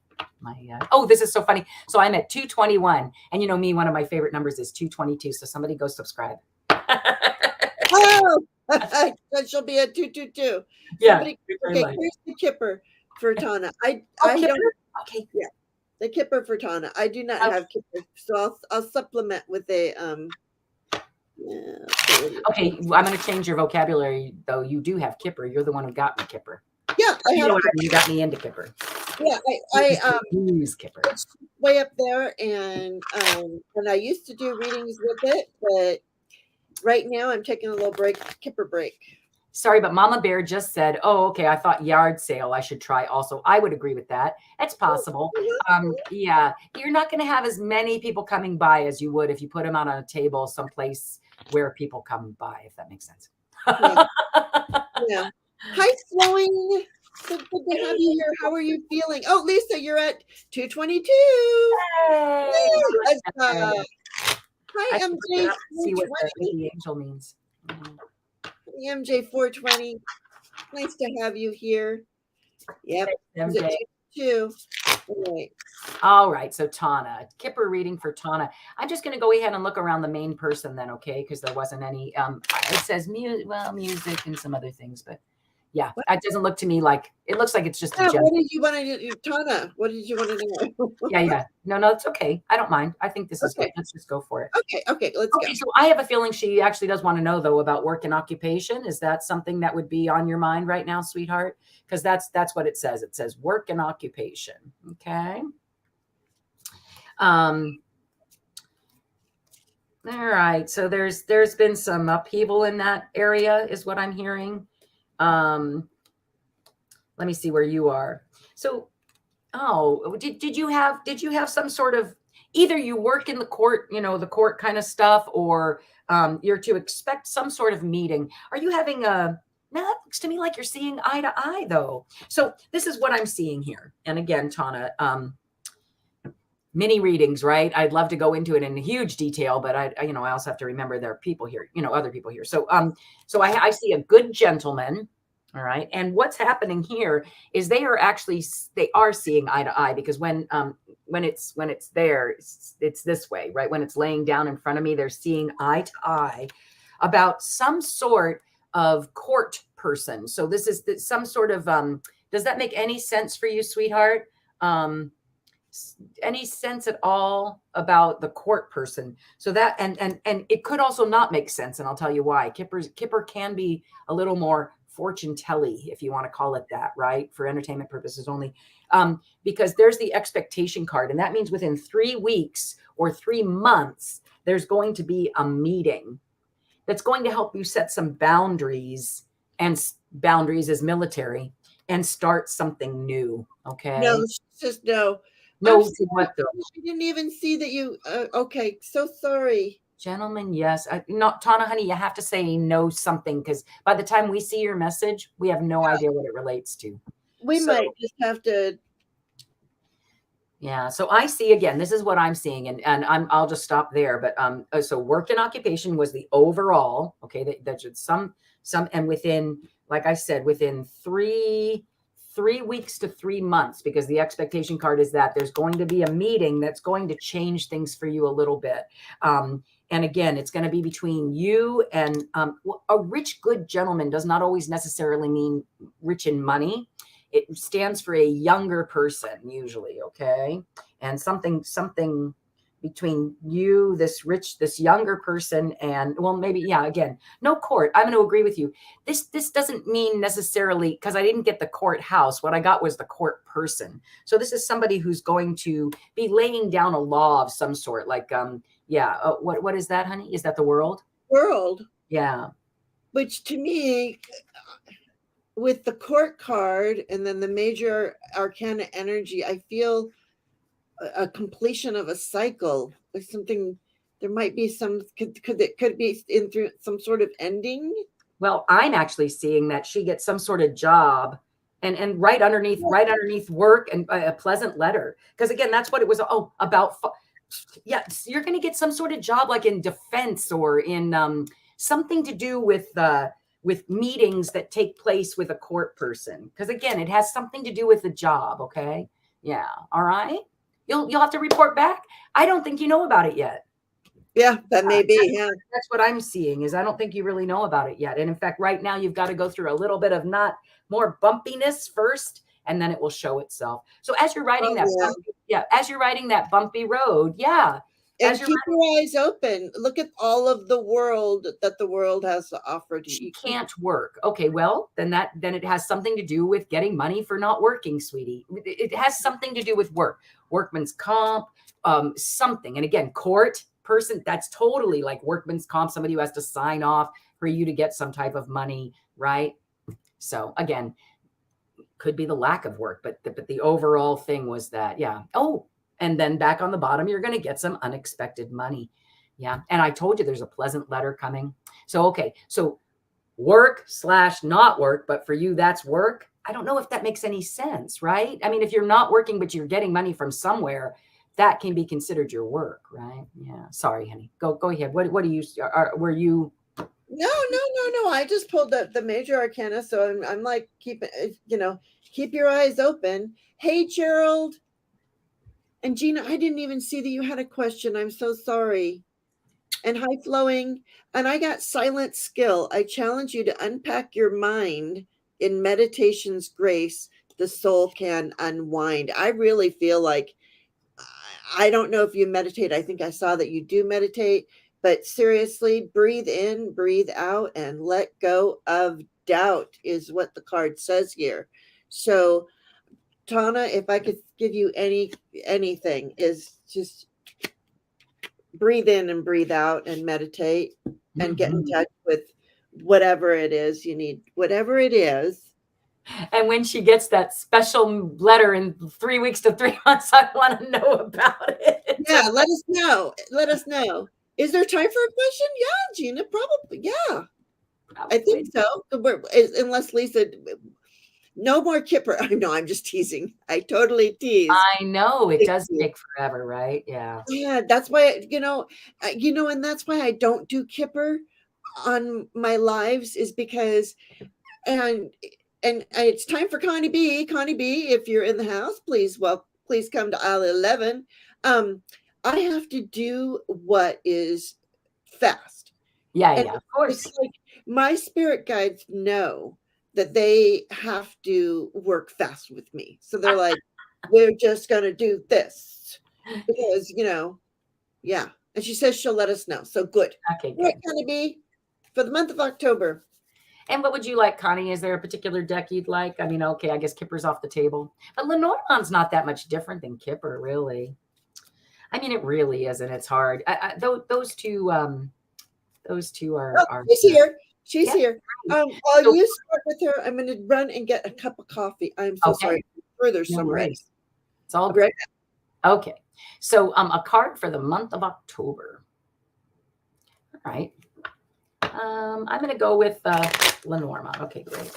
Oh, this is so funny. So I'm at 221, and me, one of my favorite numbers is 222. So somebody go subscribe. Oh, she'll be at 222. Yeah. Somebody, okay, here's the kipper for Tana. I Kipper? don't. Okay. Yeah, the kipper for Tana. I do not have kipper, so I'll supplement with a Yeah, okay, I'm going to change your vocabulary, though. You do have kipper. You're the one who got me kipper. Yeah, I have. You got me into kipper. Yeah, I use kipper. It's way up there, and I used to do readings with it, but right now I'm taking a little kipper break. Sorry, but Mama Bear just said, "Oh, okay. I thought yard sale. I should try also." I would agree with that. It's possible. Yeah, you're not going to have as many people coming by as you would if you put them out on a table someplace where people come by. If that makes sense. Yeah. Yeah. Hi, Flowing. So good to have you here. How are you feeling? Oh, Lisa, you're at 222. Hey. Hi, MJ. See what the angel means. MJ 420. Nice to have you here. Yep. MJ. All right. So Tana, kipper reading for Tana. I'm just going to go ahead and look around the main person then, okay? Because there wasn't any. It says music and some other things, but yeah, that doesn't look to me like it looks like it's just a what did you want to do, Tana? What did you want to know? Yeah. No, it's okay. I don't mind. I think this is good. Let's just go for it. Okay, let's go. So I have a feeling she actually does want to know, though, about work and occupation. Is that something that would be on your mind right now, sweetheart? Because that's what it says. It says work and occupation. Okay. All right. So there's been some upheaval in that area, is what I'm hearing. Let me see where you are. So, did you have some sort of, either you work in the court, the court kind of stuff, or you're to expect some sort of meeting. Are you having now that looks to me like you're seeing eye to eye, though. So this is what I'm seeing here. And again, Tana, mini readings, right? I'd love to go into it in huge detail, but I also have to remember there are people here, other people here. So, I see a good gentleman. All right. And what's happening here is they are seeing eye to eye, because when it's there, it's this way, right? When it's laying down in front of me, they're seeing eye to eye about some sort of court person. So this is some sort of, does that make any sense for you, sweetheart? Any sense at all about the court person? So that, and it could also not make sense. And I'll tell you why. Kipper can be a little more fortune telly, if you want to call it that, right? For entertainment purposes only. Because there's the expectation card. And that means within 3 weeks or 3 months, there's going to be a meeting that's going to help you set some boundaries, and boundaries is military, and start something new. Okay. No, she says no. I'm No, to sorry. what though? I didn't even see that you. Okay, so sorry. Gentlemen, yes. Not Tana, honey, you have to say no something, because by the time we see your message, we have no idea what it relates to. We So, might just have to. yeah. So I see, again, this is what I'm seeing, and I'll just stop there. But so work and occupation was the overall. Okay, that should some, and within, like I said, within 3 weeks to 3 months, because the expectation card is that there's going to be a meeting that's going to change things for you a little bit. And again, it's going to be between you and a rich, good gentleman does not always necessarily mean rich in money. It stands for a younger person usually, okay? And something between you, this younger person, and, well, maybe, yeah, again, no court. I'm going to agree with you. This doesn't mean necessarily, because I didn't get the courthouse. What I got was the court person. So this is somebody who's going to be laying down a law of some sort, like, yeah. What is that, honey? Is that the world? World. Yeah. Which to me, with the court card and then the major arcana energy, I feel a completion of a cycle, or something. There might be some, could be in through some sort of ending. Well, I'm actually seeing that she gets some sort of job, and right underneath work, and a pleasant letter. Because again, that's what it was about. Yeah, you're going to get some sort of job, like in defense, or in something to do with meetings that take place with a court person. Because again, it has something to do with the job. Okay. Yeah. All right. You'll have to report back. I don't think you know about it yet. Yeah, that may be. Yeah. That's what I'm seeing, is I don't think you really know about it yet. And in fact, right now you've got to go through a little bit of more bumpiness first, and then it will show itself. So as you're riding as you're riding that bumpy road, and keep your eyes open. Look at all of the world that the world has to offer to you. You can't work. Okay, well, then it has something to do with getting money for not working, sweetie. It has something to do with work, workman's comp, something. And again, court person, that's totally like workman's comp, somebody who has to sign off for you to get some type of money, right? So again, could be the lack of work, but the overall thing was that, yeah. Oh, and then back on the bottom, you're going to get some unexpected money. Yeah. And I told you there's a pleasant letter coming. So, okay. So work / not work, but for you, that's work. I don't know if that makes any sense, right? I mean, if you're not working, but you're getting money from somewhere, that can be considered your work, right? Yeah. Sorry, honey. Go ahead. What do you, were you? No. I just pulled the major arcana. So I'm like, keep your eyes open. Hey, Gerald. And Gina, I didn't even see that you had a question. I'm so sorry. And high flowing. And I got silent skill. I challenge you to unpack your mind in meditation's grace. The soul can unwind. I really feel like, I don't know if you meditate. I think I saw that you do meditate, but seriously, breathe in, breathe out, and let go of doubt is what the card says here. So Tana, if I could give you anything, is just breathe in and breathe out and meditate and get in touch with whatever it is you need, whatever it is. And when she gets that special letter in 3 weeks to 3 months, I want to know about it. Yeah, let us know. Let us know. Is there time for a question? Yeah, Gina, probably. Yeah, probably. I think so. Unless Lisa, no more Kipper. I know, I'm just teasing. I totally tease. I know it does take forever, right? Yeah. Yeah, that's why, and that's why I don't do Kipper on my lives, is because, and it's time for Connie B. Connie B, if you're in the house, please come to aisle 11. I have to do what is fast. Yeah, of course. It's like my spirit guides know that they have to work fast with me. So they're like, we're just going to do this because, yeah. And she says she'll let us know. So good. Okay, good. Right, Connie B, for the month of October. And what would you like, Connie? Is there a particular deck you'd like? I mean, okay, I guess Kipper's off the table. But Lenormand's not that much different than Kipper, really. I mean, it really isn't. It's hard. Those two Oh, are she's here. She's yeah. here. Great. While So you start with her, I'm going to run and get a cup of coffee. I'm so okay, sorry. Sure, there's no some ready. worries. It's all I'll be right good. Okay. So a card for the month of October. All right. I'm going to go with Lenormand. Okay, great.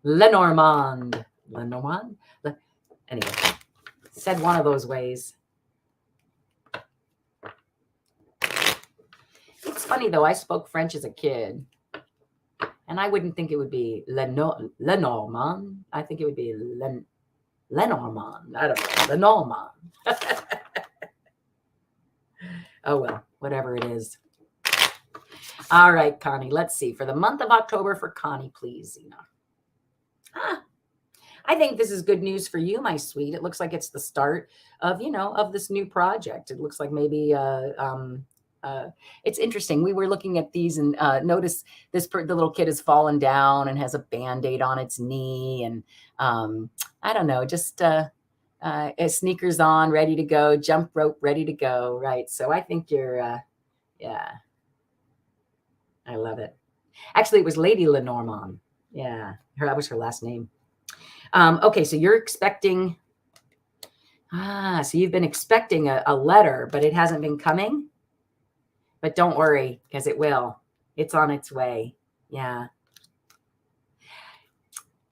Lenormand. Lenormand? Anyway, said one of those ways. It's funny, though. I spoke French as a kid, and I wouldn't think it would be Lenormand. I think it would be Lenormand. I don't know. Lenormand. Oh, well, whatever it is. All right, Connie, let's see. For the month of October for Connie, please, Zina. I think this is good news for you, my sweet. It looks like it's the start of, of this new project. It looks like maybe it's interesting. We were looking at these and notice the little kid has fallen down and has a Band-Aid on its knee. And I don't know, just sneakers on, ready to go, jump rope, ready to go. Right. So I think you're, yeah, I love it. Actually, it was Lady Lenormand. Yeah, that was her last name. Okay, so you're expecting, so you've been expecting a letter, but it hasn't been coming. But don't worry, because it will. It's on its way. Yeah.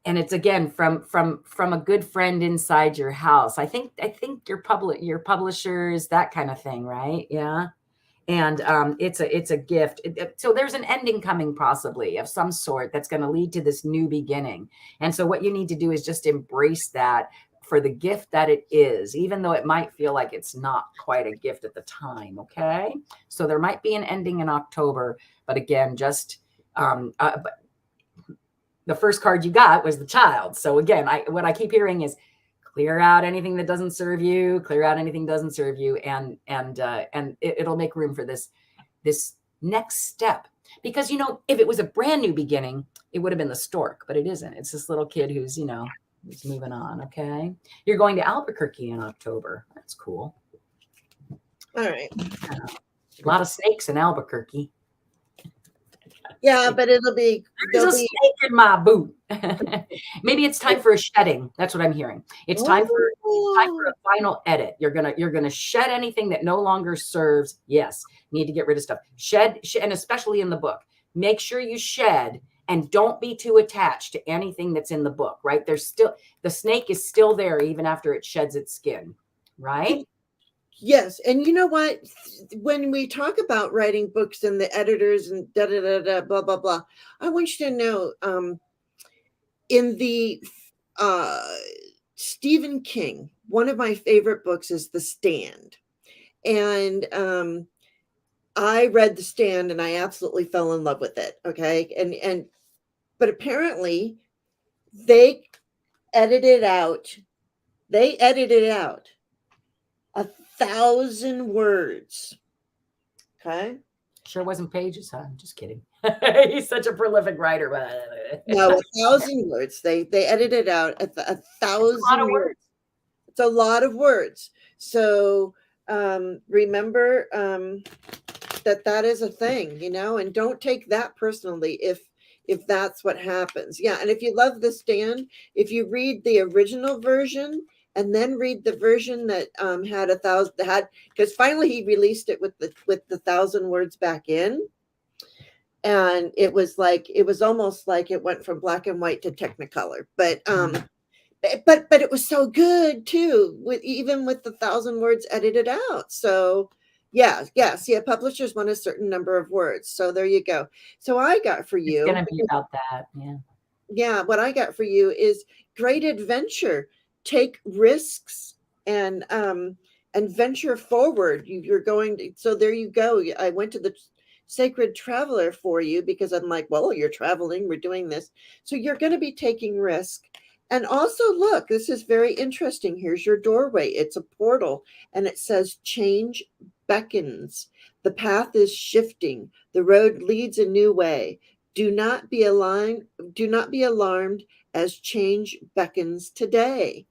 And it's again from a good friend inside your house. I think your publishers, that kind of thing, right? Yeah. And it's a gift. So there's an ending coming possibly of some sort that's going to lead to this new beginning. And so what you need to do is just embrace that for the gift that it is, even though it might feel like it's not quite a gift at the time. Okay. So there might be an ending in October, but again, just the first card you got was the Child. So again, what I keep hearing is, clear out anything that doesn't serve you, clear out anything that doesn't serve you, and it'll make room for this next step. Because, if it was a brand new beginning, it would have been the stork, but it isn't. It's this little kid who's, who's moving on. Okay. You're going to Albuquerque in October. That's cool. All right. A lot of snakes in Albuquerque. Yeah, but it'll be. There's a snake in my boot. Maybe it's time for a shedding. That's what I'm hearing. It's time for a final edit. You're gonna shed anything that no longer serves. Yes, need to get rid of stuff. Shed, and especially in the book, make sure you shed and don't be too attached to anything that's in the book. Right? The snake is still there even after it sheds its skin. Right? Yes. And you know what? When we talk about writing books and the editors and blah, blah, blah, I want you to know in the Stephen King, one of my favorite books is The Stand. And I read The Stand and I absolutely fell in love with it. Okay. But apparently they edited out 1,000 words. Okay. Sure wasn't pages, huh? I'm just kidding. He's such a prolific writer. No, 1,000 words. They edited out 1,000 words. It's a lot of words. So remember that is a thing, and don't take that personally if that's what happens. Yeah. And if you love The Stand, if you read the original version and then read the version that had 1,000, because finally he released it with the 1,000 words back in, and it was almost like it went from black and white to Technicolor, but it was so good too, even with the 1,000 words edited out. So yeah, publishers want a certain number of words. So there you go. So I got for you. It's gonna be about that, yeah. Yeah, what I got for you is great adventure. Take risks and venture forward. You're going to, so there you go. I went to the Sacred Traveler for you because I'm like, well, you're traveling, we're doing this. So you're going to be taking risk. And also, look, this is very interesting. Here's your doorway. It's a portal and it says change beckons. The path is shifting. The road leads a new way. Do not be alarmed as change beckons today.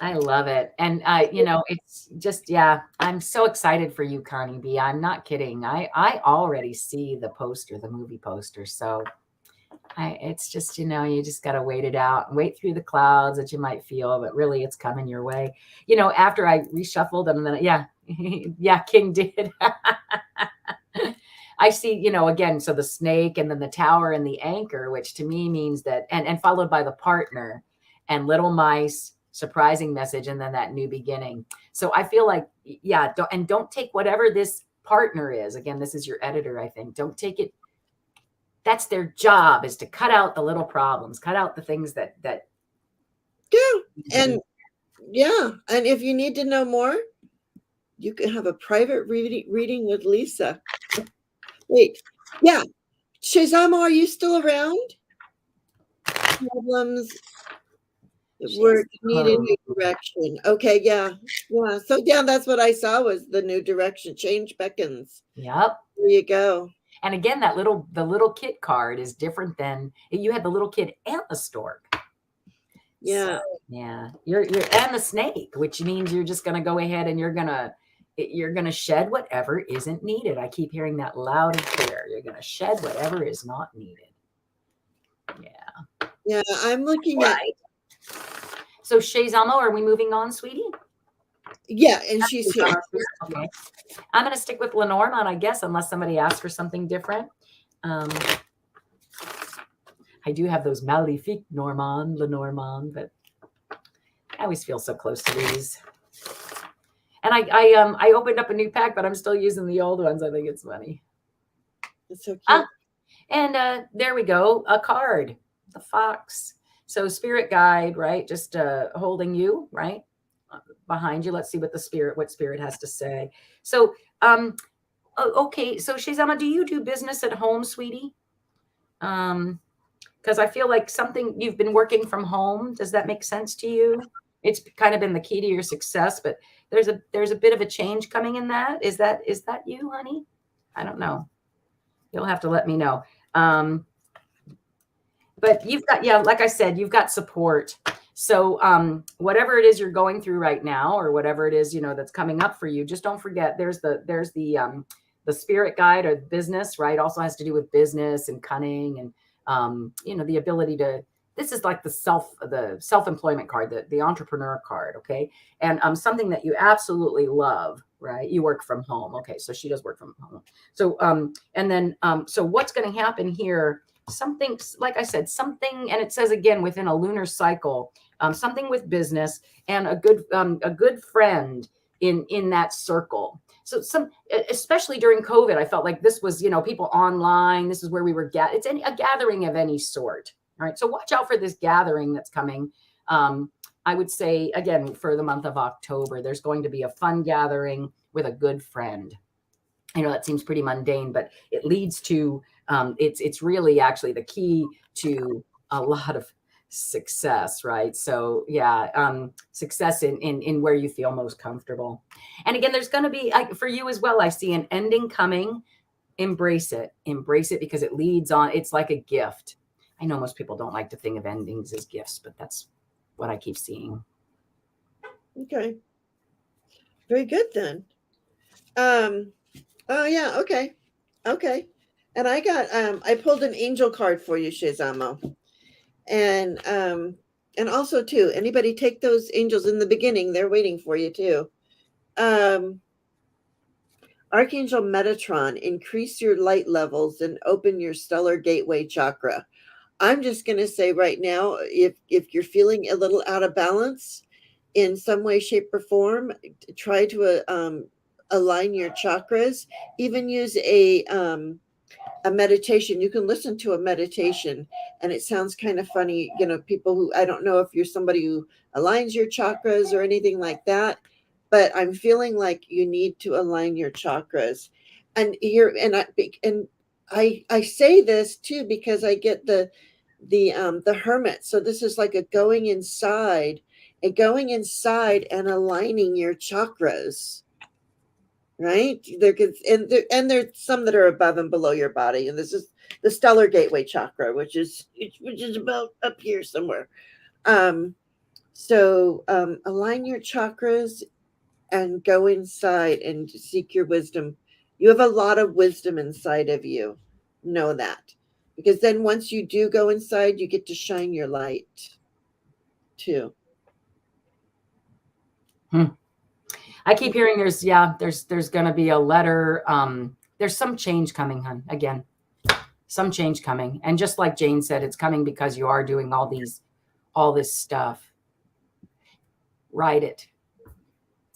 I love it. And it's just, yeah, I'm so excited for you, Carney B. I'm not kidding. I already see the poster, the movie poster. So it's just, you just got to wait it out and wait through the clouds that you might feel, but really it's coming your way. After I reshuffled them, then yeah, yeah, King did. I see, again, so the snake and then the tower and the anchor, which to me means that, and followed by the partner and little mice, surprising message, and then that new beginning. So I feel like, yeah, don't take whatever this partner is. Again, this is your editor, I think. Don't take it. That's their job, is to cut out the little problems, cut out the things that. Yeah. And yeah. And if you need to know more, you can have a private reading with Lisa. Wait. Yeah. Shazama, are you still around? Problems. Work needed new direction. Okay, yeah. Yeah. So yeah, that's what I saw was the new direction. Change beckons. Yep. There you go. And again, the little kid card is different than you had the little kid and the stork. Yeah. So, yeah. You're and the snake, which means you're just gonna go ahead and you're gonna shed whatever isn't needed. I keep hearing that loud and clear. You're gonna shed whatever is not needed. Yeah. Yeah, I'm looking at. So Shazamo, are we moving on, sweetie? Yeah, and she's here. Okay. I'm going to stick with Lenormand, I guess, unless somebody asks for something different. I do have those Maléfique Lenormand, but I always feel so close to these. And I opened up a new pack, but I'm still using the old ones. I think it's funny. It's so cute. And there we go, a card, the fox. So spirit guide, right? Just holding you, right? Behind you. Let's see what spirit has to say. So, okay. So Shazama, do you do business at home, sweetie? Because I feel like you've been working from home. Does that make sense to you? It's kind of been the key to your success, but there's a bit of a change coming in that. Is that you, honey? I don't know. You'll have to let me know. But you've got, yeah, like I said, you've got support. So whatever it is you're going through right now, or whatever it is, that's coming up for you, just don't forget there's the spirit guide or business, right? Also has to do with business and cunning and, the ability to, this is like the self-employment card, the entrepreneur card. Okay. And something that you absolutely love, right? You work from home. Okay. So she does work from home. So, and then, so what's going to happen here? Something, like I said, something, and it says again, within a lunar cycle, something with business and a good friend in that circle. So especially during COVID, I felt like this was, people online, this is where we were, it's a gathering of any sort. All right. So watch out for this gathering that's coming. I would say, again, for the month of October, there's going to be a fun gathering with a good friend. I know that seems pretty mundane, but it leads to, it's really actually the key to a lot of success, right? So yeah, success in where you feel most comfortable. And again, there's going to be, for you as well, I see an ending coming. Embrace it because it leads on. It's like a gift. I know most people don't like to think of endings as gifts, but that's what I keep seeing. Okay. Very good then. Oh yeah, okay. Okay. And I got I pulled an angel card for you, Shazamo. And also too, anybody take those angels in the beginning, they're waiting for you too. Archangel Metatron, increase your light levels and open your stellar gateway chakra. I'm just going to say right now, if you're feeling a little out of balance in some way, shape, or form, try to align your chakras. Even use a meditation. You can listen to a meditation, and it sounds kind of funny. People who, I don't know if you're somebody who aligns your chakras or anything like that, but I'm feeling like you need to align your chakras. And here, and I say this too because I get the hermit. So this is like a going inside and aligning your chakras. Right? There's some that are above and below your body, and this is the stellar gateway chakra, which is about up here somewhere. So align your chakras and go inside and seek your wisdom. You have a lot of wisdom inside of you. Know that. Because then once you do go inside, you get to shine your light too. I keep hearing there's going to be a letter. There's some change coming, hon. Again, some change coming. And just like Jane said, it's coming because you are doing all this stuff. Write it.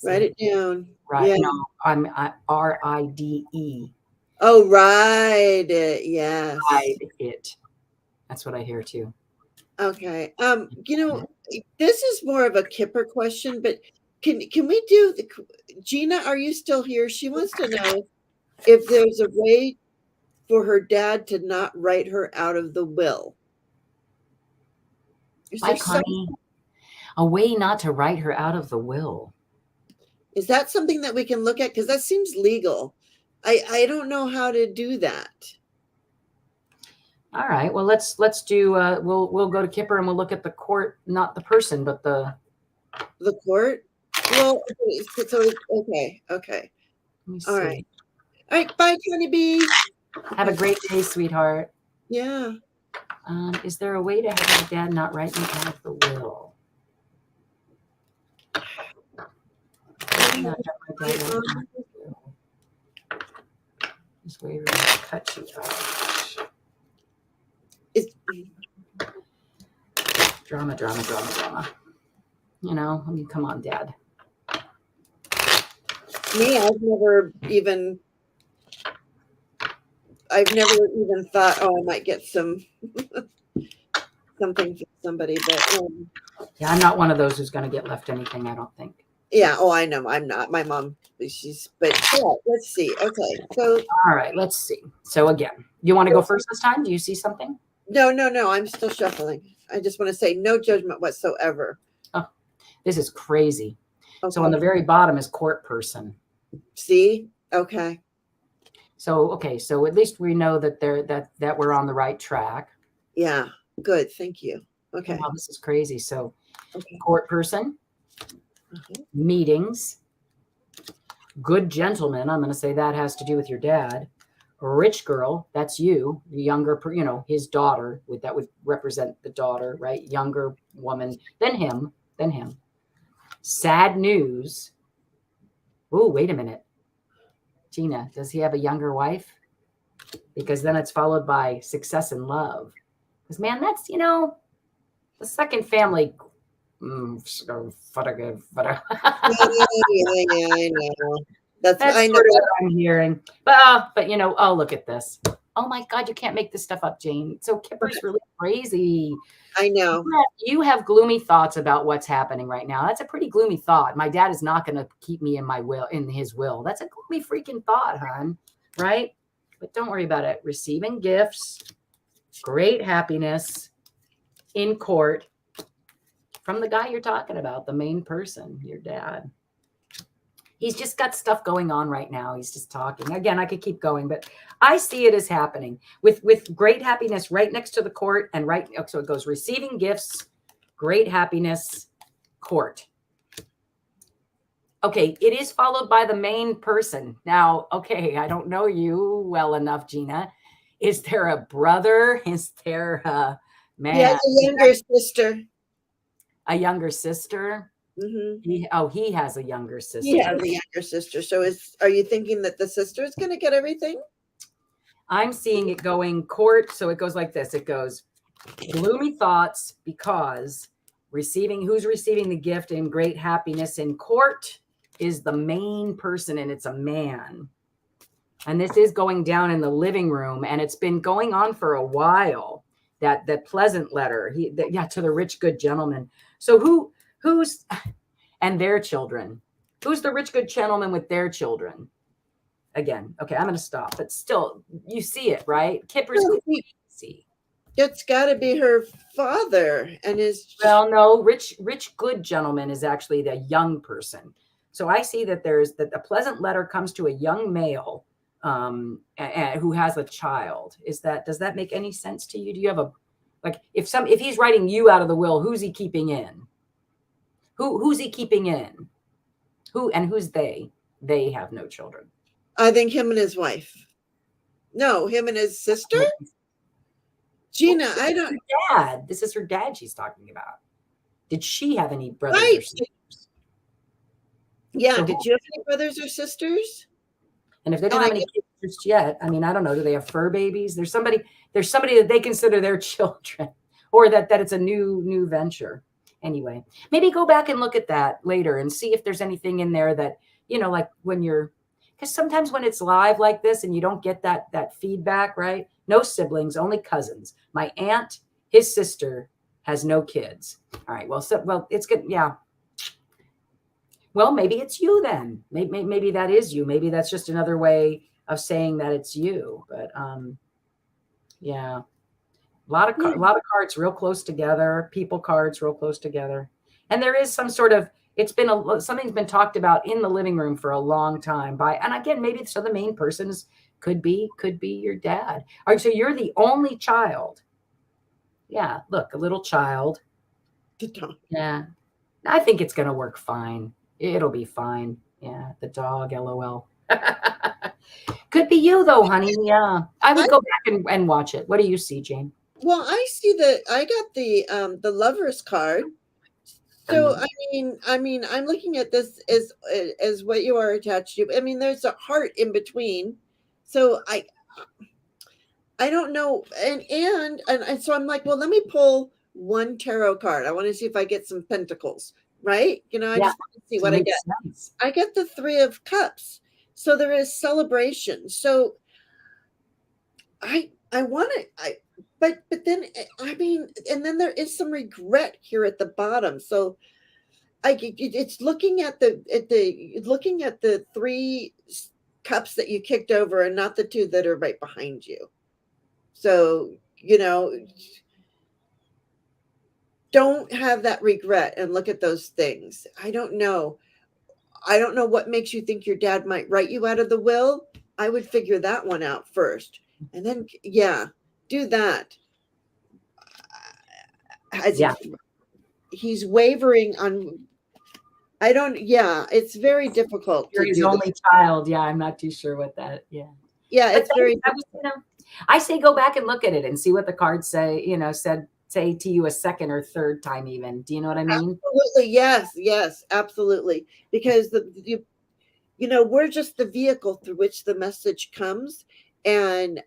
Write it down. Right. Yeah. No, I'm RIDE. Oh, write it. Yes. Ride it. That's what I hear too. Okay. This is more of a Kipper question, but can we do the Gina, are you still here? She wants to know if there's a way for her dad to not write her out of the will. Is there honey, a way not to write her out of the will? Is that something that we can look at? Because that seems legal. I don't know how to do that. All right. Well, let's do. We'll go to Kipper and we'll look at the court, not the person, but the court. Well, so okay. All right. Bye, Tony B. Have a great day, sweetheart. Yeah. Is there a way to have my dad not write me out of the will? This way we're going to cut you out. Drama. You know, I mean, come on, Dad. Me, I've never even thought, oh, I might get something from somebody, but yeah, I'm not one of those who's going to get left anything, I don't think. Yeah, oh, I know, I'm not. My mom, but yeah, let's see. Okay, so all right, let's see. So again, you want to go first this time? Do you see something? No, I'm still shuffling. I just want to say no judgment whatsoever. Oh, this is crazy. Okay. So on the very bottom is court person. See? Okay. So so at least we know that that we're on the right track. Yeah. Good. Thank you. Okay. Wow, this is crazy. So court person, meetings, good gentleman. I'm going to say that has to do with your dad. Rich girl, that's you, younger, his daughter, that would represent the daughter, right? Younger woman than him. Sad news. Oh, wait a minute. Gina, does he have a younger wife? Because then it's followed by success and love. Because, man, that's, the second family. Yeah, I know. That's sort of what I'm hearing. But oh, look at this. Oh my God, you can't make this stuff up, Jane. So Kipper's really crazy. I know. You have gloomy thoughts about what's happening right now. That's a pretty gloomy thought. My dad is not going to keep me in his will. That's a gloomy freaking thought, hon. Right? But don't worry about it. Receiving gifts, great happiness in court from the guy you're talking about, the main person, your dad. He's just got stuff going on right now. He's just talking. Again, I could keep going, but I see it as happening with great happiness right next to the court and so it goes receiving gifts, great happiness, court. Okay, it is followed by the main person. Now, okay, I don't know you well enough, Gina. Is there a brother? Is there a man? Yeah, a younger sister. A younger sister? Mm-hmm. He has a younger sister. He has a younger sister. So are you thinking that the sister is going to get everything? I'm seeing it going court. So it goes like this. It goes gloomy thoughts because who's receiving the gift in great happiness in court is the main person, and it's a man. And this is going down in the living room, and it's been going on for a while. That pleasant letter, to the rich good gentleman. So who's and their children? Who's the rich good gentleman with their children? Again, okay, I'm going to stop. But still, you see it, right? Kipper's crazy. It's got to be her father and his. Well, no, rich good gentleman is actually the young person. So I see that a pleasant letter comes to a young male who has a child. Does that make any sense to you? Do you have if he's writing you out of the will, who's he keeping in? Who's he keeping in? Who's they? They have no children. I think him and his wife. No, him and his sister? Gina, Well, I don't. Dad. This is her dad she's talking about. Did she have any brothers Right. or sisters? Yeah. So Did you have any brothers or sisters? And if they don't have any kids just yet, I mean, I don't know. Do they have fur babies? There's somebody that they consider their children, or that it's a new venture. Anyway, maybe go back and look at that later and see if there's anything in there that, like when because sometimes when it's live like this and you don't get that feedback, right? No siblings, only cousins. My aunt, his sister, has no kids. All right. Well, it's good. Yeah. Well, maybe it's you then. Maybe that is you. Maybe that's just another way of saying that it's you. But yeah, a lot of cards real close together. People cards real close together, and there is some sort of. Something's been talked about in the living room for a long time and again, maybe so the main person could be your dad. All right, so you're the only child. Yeah, look, a little child. Yeah, I think it's gonna work fine. It'll be fine. Yeah, the dog, LOL. Could be you though, honey. Yeah, I would go back and watch it. What do you see, Jane? Well, I got the lover's card. So I mean, I'm looking at this as what you are attached to. I mean, there's a heart in between. So I don't know, and so I'm like, well, let me pull one tarot card. I want to see if I get some pentacles, right? I just want to see what I get. Sense. I get the 3 of Cups. So there is celebration. So I want to, but then I mean, and then there is some regret here at the bottom. So it's looking at the 3 cups that you kicked over and not the 2 that are right behind you. So, don't have that regret and look at those things. I don't know what makes you think your dad might write you out of the will. I would figure that one out first. And then, do that. He's wavering on. It's very difficult. You're his only child. Yeah, I'm not too sure what that. Yeah. Yeah, it's very. I say go back and look at it and see what the cards say. Say to you a second or third time, even. Do you know what I mean? Absolutely, yes, absolutely. Because we're just the vehicle through which the message comes, and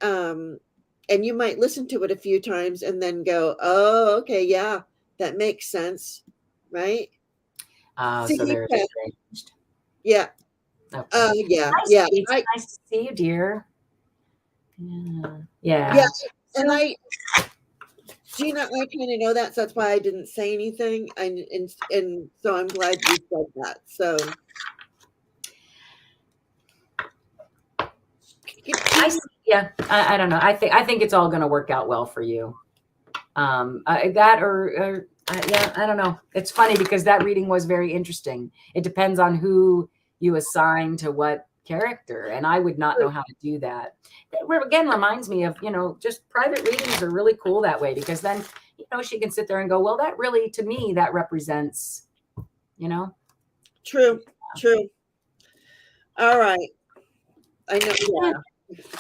you might listen to it a few times and then go, oh, okay, yeah, that makes sense, right? So they're estranged. Yeah. Okay. Yeah. It's nice to see you, dear. Yeah. And Gina, I kind of know that, so that's why I didn't say anything, and so I'm glad you said that. So I don't know. I think it's all going to work out well for you. I don't know. It's funny because that reading was very interesting. It depends on who you assign to what character, and I would not know how to do that. That again reminds me of, just private readings are really cool that way, because then, she can sit there and go, well, that really, to me, that represents, True. All right. I know. Yeah.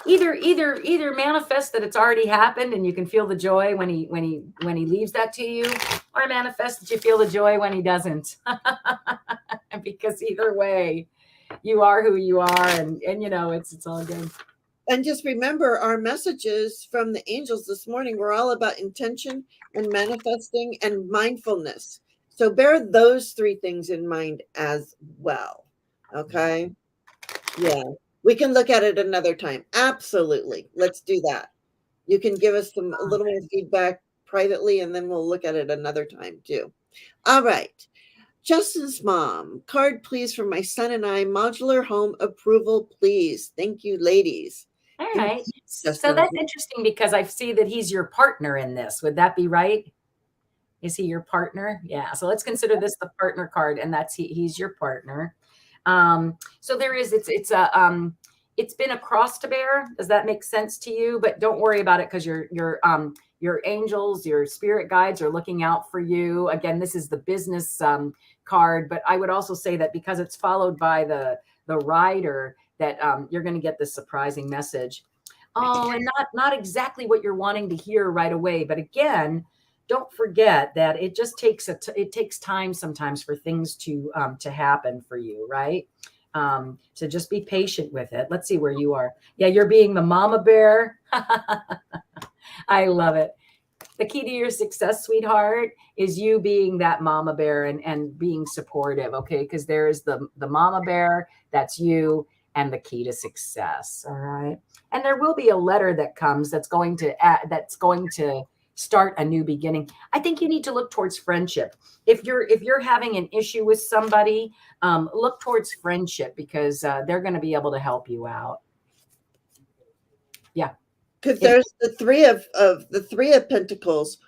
Either manifest that it's already happened and you can feel the joy when he leaves that to you, or manifest that you feel the joy when he doesn't. Because either way, you are who you are, and it's all good. And just remember, our messages from the angels this morning were all about intention and manifesting and mindfulness. So bear those 3 things in mind as well. Okay. Yeah. We can look at it another time. Absolutely. Let's do that. You can give us a little more feedback privately, and then we'll look at it another time too. All right. Justin's mom, card please for my son and I. Modular home approval, please. Thank you, ladies. All right. So that's interesting because I see that he's your partner in this. Would that be right? Is he your partner? Yeah. So let's consider this the partner card, and that's he's your partner. So there is, it's been a cross to bear. Does that make sense to you? But don't worry about it, because your angels, your spirit guides are looking out for you. Again, this is the business card, but I would also say that because it's followed by the rider, that you're going to get this surprising message. Oh, and not exactly what you're wanting to hear right away. But again, don't forget that it just takes it takes time sometimes for things to happen for you, right? So just be patient with it. Let's see where you are. Yeah, you're being the mama bear. I love it. The key to your success, sweetheart, is you being that mama bear and being supportive, okay? Because there's the mama bear, that's you, and the key to success, all right? And there will be a letter that comes that's going to start a new beginning. I think you need to look towards friendship. If you're having an issue with somebody, look towards friendship, because they're going to be able to help you out. Yeah. Because there's the three of Pentacles,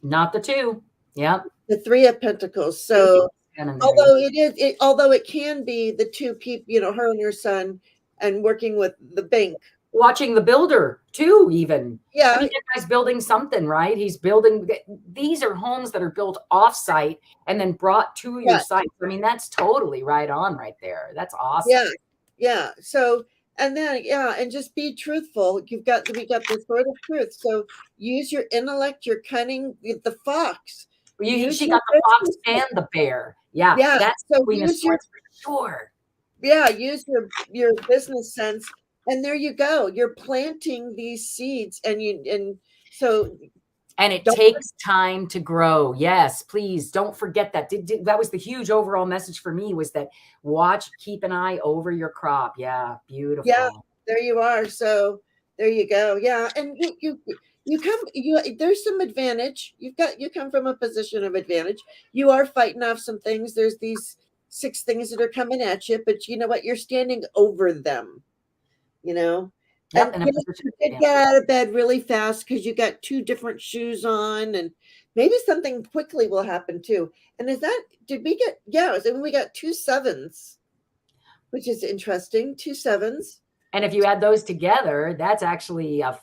not the two. Yeah, the Three of Pentacles. So although it can be the two people, her and her son, and working with the bank, watching the builder too, even. Yeah, I mean, that guy's building something, right? He's building. These are homes that are built off-site and then brought to your site. I mean, that's totally right on, right there. That's awesome. Yeah. So. And then, and just be truthful. We got the sword of truth. So use your intellect, your cunning, the fox. She got the fox and the bear. Yeah. That's the Queen of Swords for sure. Yeah, use your business sense, and there you go. You're planting these seeds, and it takes time to grow. Yes, please don't forget that. That was the huge overall message for me, was that keep an eye over your crop. Yeah, beautiful. Yeah, there you are. So there you go. Yeah, and there's some advantage. You come from a position of advantage. You are fighting off some things. There's these 6 things that are coming at you, but you know what? You're standing over them. Yep, and you get out of bed really fast because you got 2 different shoes on, and maybe something quickly will happen too. And did we get? Yeah, so we got 2 7s, which is interesting. 2 7s. And if you add those together, that's actually a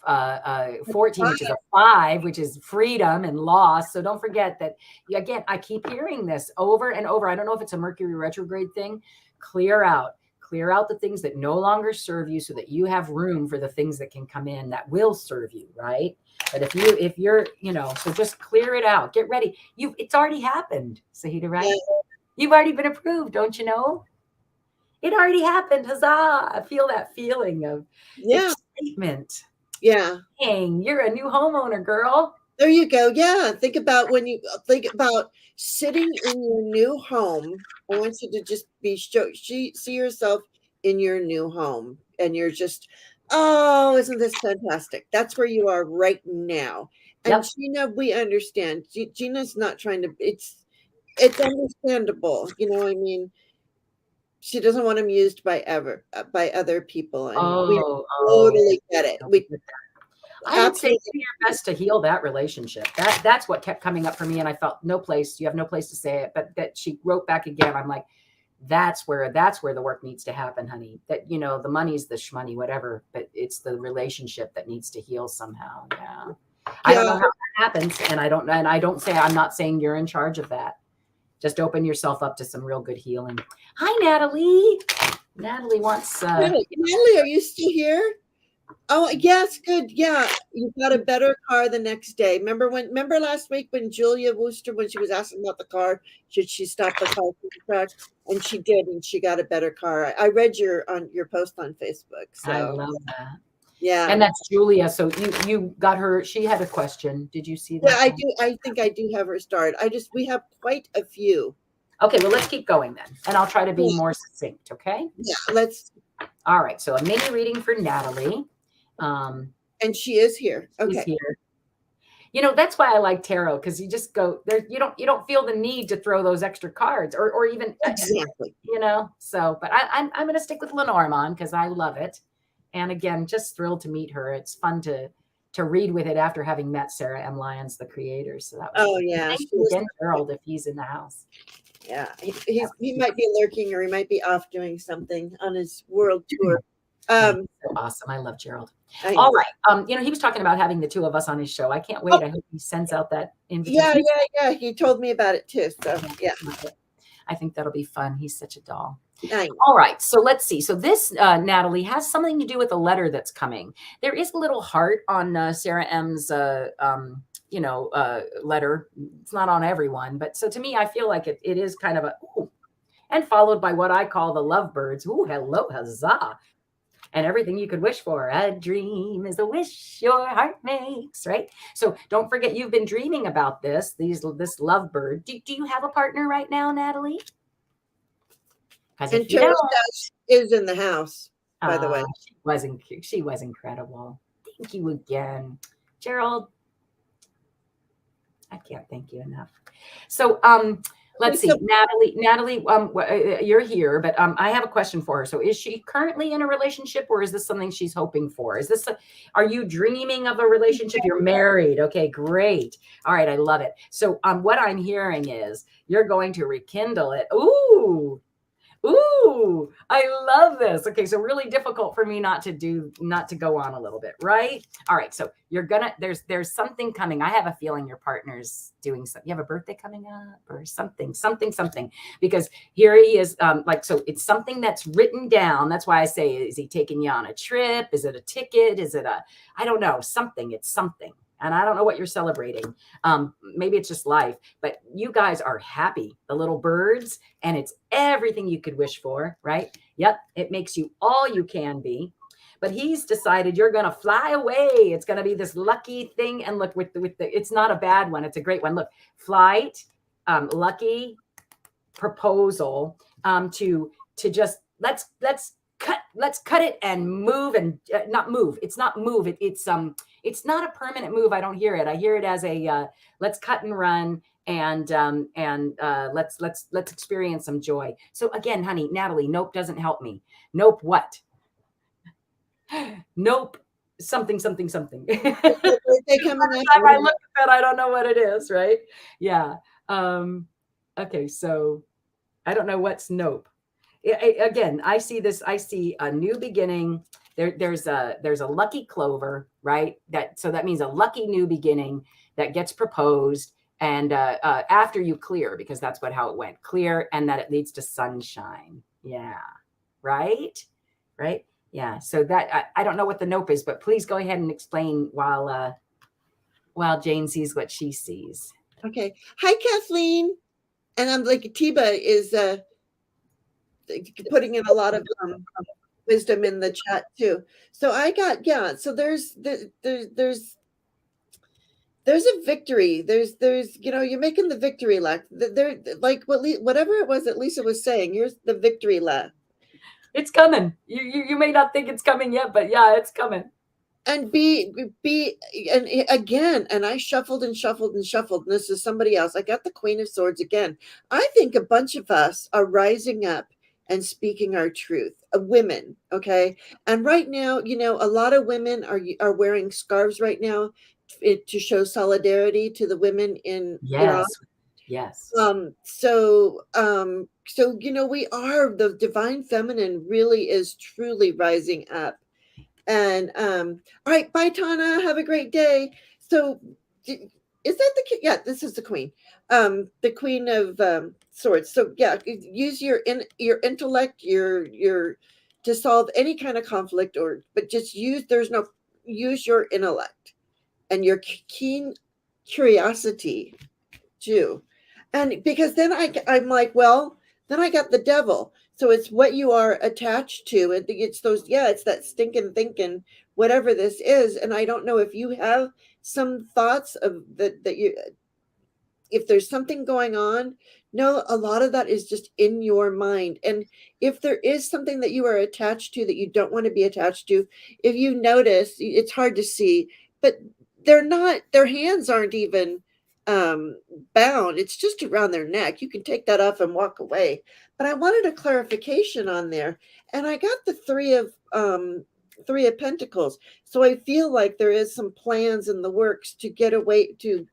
14, which is a 5, which is freedom and loss. So don't forget that, again, I keep hearing this over and over. I don't know if it's a Mercury retrograde thing. Clear out the things that no longer serve you, so that you have room for the things that can come in that will serve you, right? But if you're, so just clear it out. Get ready. It's already happened, Sahita, right? Yeah. You've already been approved, don't you know? It already happened. Huzzah. I feel that feeling of excitement. Yeah. Dang, you're a new homeowner, girl. There you go. Yeah. Think about sitting in your new home. I want you to just see yourself in your new home. And you're just, oh, isn't this fantastic? That's where you are right now. And Gina, we understand. Gina's not trying to, it's understandable. You know what I mean? She doesn't want them used by other people. And we totally get it. I would say do your best to heal that relationship. That's what kept coming up for me. And I felt you have no place to say it. But that she wrote back again. I'm like, that's where the work needs to happen, honey. That, the money's the shmoney, whatever, but it's the relationship that needs to heal somehow. Yeah. I don't know how that happens. And I'm not saying you're in charge of that. Just open yourself up to some real good healing. Hi, Natalie. Natalie wants. Natalie, are you still here? Oh, yes, good. Yeah, you got a better car the next day. Remember last week when Julia Wooster, when she was asking about the car, should she stop the car from the crash? And she did, and she got a better car. I read your post on Facebook. So. I love that. Yeah. And that's Julia. So you got her. She had a question. Did you see that? Yeah, I do. I think I do have her start. We have quite a few. Okay, well, let's keep going then. And I'll try to be more succinct, okay? Yeah, all right. So a mini reading for Natalie. And she is here. Okay. She's here. That's why I like tarot, because you just go there. You don't feel the need to throw those extra cards or even, exactly. So, but I'm going to stick with Lenormand because I love it. And again, just thrilled to meet her. It's fun to read with it after having met Sarah M. Lyons, the creator. So that was yeah. Thank you again, Gerald, if he's in the house. Yeah, he might be lurking, or he might be off doing something on his world tour. Um, So awesome. I love Gerald. I All know. right. He was talking about having the two of us on his show. I can't wait. Oh, I hope he sends out that yeah, invitation. yeah, yeah. He told me about it too. So yeah, Love it. I think that'll be fun. He's such a doll. I know. All right. So let's see. So this, Natalie, has something to do with a letter that's coming. There is a little heart on Sarah M's, letter. It's not on everyone. But so to me, I feel like it is kind of a, ooh, and followed by what I call the lovebirds. Ooh, hello, huzzah. And everything you could wish for. A dream is a wish your heart makes, right? So don't forget, you've been dreaming about this lovebird. Do you have a partner right now, Natalie? Because And if you don't, Toast is in the house, by the way. she was incredible. Thank you again, Gerald. I can't thank you enough. So let's see, Natalie, you're here, but I have a question for her. So is she currently in a relationship, or is this something she's hoping for? Are you dreaming of a relationship? You're married. Okay, great. All right, I love it. So what I'm hearing is you're going to rekindle it. Ooh, I love this. Okay, so really difficult for me not to go on a little bit, right? All right, so there's something coming. I have a feeling your partner's doing something. You have a birthday coming up or something, because here he is, so it's something that's written down. That's why I say, is he taking you on a trip? Is it a ticket? Is it I don't know, something. It's something. And I don't know what you're celebrating. Maybe it's just life, but you guys are happy, the little birds, and it's everything you could wish for, right? Yep. It makes you all you can be. But he's decided you're going to fly away. It's going to be this lucky thing. And look, it's not a bad one. It's a great one. Look, flight, lucky, proposal, to just let's cut it and move, and not move. It's not move. It's not a permanent move. I don't hear it. I hear it as a let's cut and run, and let's experience some joy. So again, honey, Natalie, nope doesn't help me. Nope, what? Nope, something. Birthday coming up. I look at that, I don't know what it is, right? Yeah. Okay, so I don't know what's nope. Again, I see this. I see a new beginning. There's a lucky clover, right? So that means a lucky new beginning that gets proposed, and after you clear, because that's how it went, clear, and that it leads to sunshine. Yeah, right. Yeah. So that I don't know what the nope is, but please go ahead and explain while Jane sees what she sees. Okay. Hi, Kathleen. And I'm like, Tiba is putting in a lot of wisdom in the chat too. So I got, yeah. So there's a victory. There's you're making the victory lap. There, like whatever it was that Lisa was saying. Here's the victory lap. It's coming. You may not think it's coming yet, but yeah, it's coming. And and again, and I shuffled and shuffled and shuffled, and this is somebody else. I got the Queen of Swords again. I think a bunch of us are rising up and speaking our truth. Women, okay? And right now, a lot of women are wearing scarves right now to show solidarity to the women in Iran. Yes. So we are, the divine feminine really is truly rising up. And all right, bye, Tana. Have a great day. So, is that the yeah? This is the queen, the Queen of Swords. So yeah, use your intellect, your to solve any kind of conflict, but just use your intellect and your keen curiosity too, and because then I'm like, well, then I got the devil. So it's what you are attached to. And it's it's that stinking thinking, whatever this is. And I don't know if you have some thoughts of that if there's something going on. No, a lot of that is just in your mind. And if there is something that you are attached to that you don't want to be attached to, if you notice, it's hard to see, but their hands aren't even bound. It's just around their neck. You can take that off and walk away. But I wanted a clarification on there, and I got the three of Pentacles. So I feel like there is some plans in the works to get away to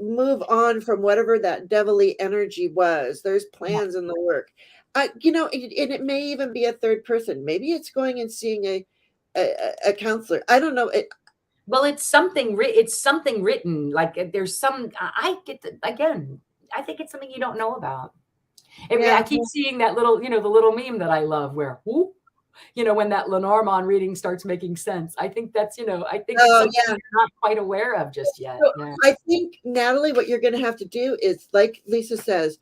move on from whatever that devilly energy was. There's plans in the work. And it may even be a third person. Maybe it's going and seeing a counselor. I don't know. Well, it's something written. Like there's some. I get again. I think it's something you don't know about. I Yeah. keep seeing that little, the little meme that I love where, whoop, when that Lenormand reading starts making sense. I think I think it's Oh, something yeah. you're not quite aware of just yet. So Yeah. I think, Natalie, what you're going to have to do is, like Lisa says,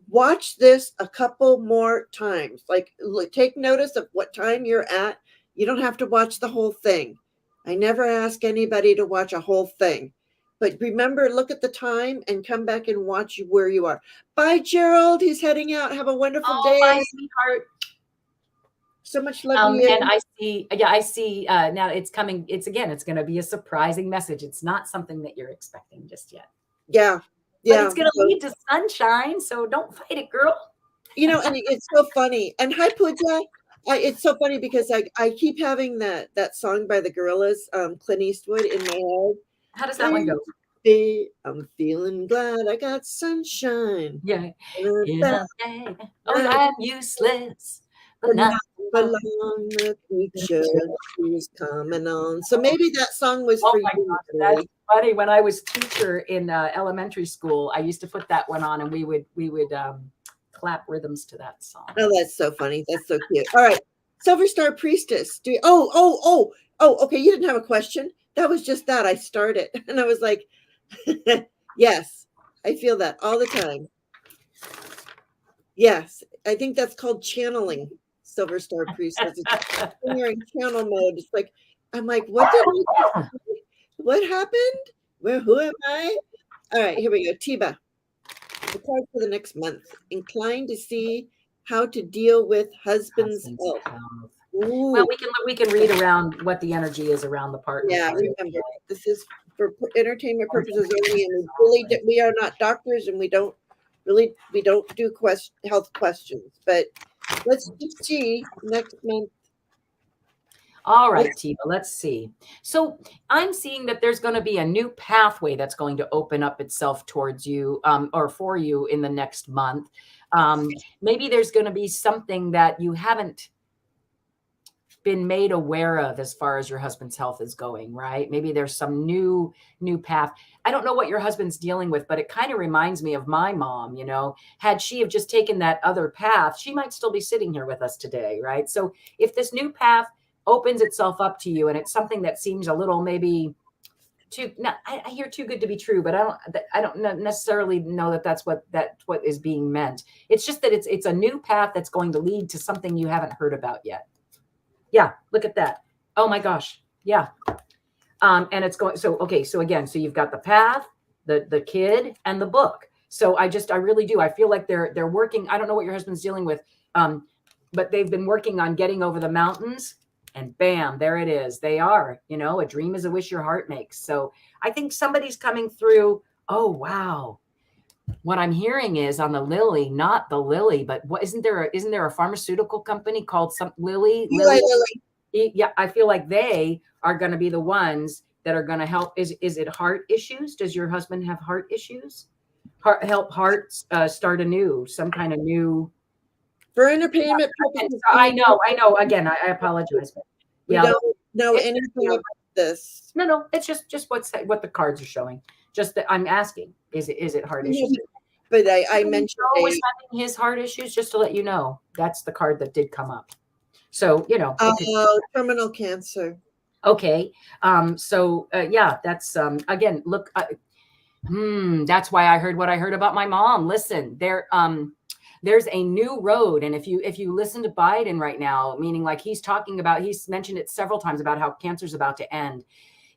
watch this a couple more times. Like, take notice of what time you're at. You don't have to watch the whole thing. I never ask anybody to watch a whole thing. But remember, look at the time and come back and watch where you are. Bye, Gerald. He's heading out. Have a wonderful Oh, day. bye, sweetheart. So much love to you. And I see now it's coming. It's going to be a surprising message. It's not something that you're expecting just yet. Yeah. But it's going to lead to sunshine. So don't fight it, girl. And it's so funny. And hi, Pooja. It's so funny because I keep having that song by the Gorillas, Clint Eastwood, in my head. How does that one go? I'm feeling glad I got sunshine. Yeah. I'm useless, but not for long. The future is coming on. So maybe that song was for my you. gosh, that's funny. When I was teacher in elementary school, I used to put that one on, and we would clap rhythms to that song. Oh, that's so funny. That's so cute. All right, Silver Star Priestess. Okay. You didn't have a question. That was just that I started, and I was like, yes, I feel that all the time. Yes, I think that's called channeling. Silver Star Priestess. When you're in channel mode, it's like, I'm like, what happened? Who am I? All right, here we go. Tiba. The card for the next month. Inclined to see how to deal with husband's health. Well, we can read around what the energy is around the partner. Yeah, remember, this is for entertainment purposes only, and we are not doctors, and we don't do health questions. But let's just see next month. All right, Tiva, let's see. So I'm seeing that there's going to be a new pathway that's going to open up itself towards you or for you in the next month. Maybe there's going to be something that you haven't been made aware of as far as your husband's health is going, right? Maybe there's some new path. I don't know what your husband's dealing with, but it kind of reminds me of my mom. Had she have just taken that other path, she might still be sitting here with us today, right? So if this new path opens itself up to you and it's something that seems a little maybe I hear too good to be true, but I don't necessarily know that that's what is being meant. It's just that it's a new path that's going to lead to something you haven't heard about yet. Yeah, look at that. Oh my gosh. Yeah. And it's going, so again, so you've got the path, the kid, and the book. So I really do. I feel like they're working. I don't know what your husband's dealing with, but they've been working on getting over the mountains, and bam, there it is. They are, a dream is a wish your heart makes. So I think somebody's coming through. Oh, wow. What I'm hearing is on the Lily, not the Lily, but what isn't there a pharmaceutical company called some Lily? Lily. Yeah, I feel like they are going to be the ones that are going to help. Is it heart issues? Does your husband have heart issues? Help hearts start anew, some kind of new. For entertainment purposes. I know. Again, I apologize. We don't know anything about this. No. It's just what the cards are showing. Just that I'm asking, is it heart issues? But I mentioned was having his heart issues, just to let you know. That's the card that did come up. So, terminal cancer. Okay. Yeah, that's again, look, that's why I heard what I heard about my mom. Listen, there's a new road. And if you listen to Biden right now, meaning like he's mentioned it several times about how cancer's about to end.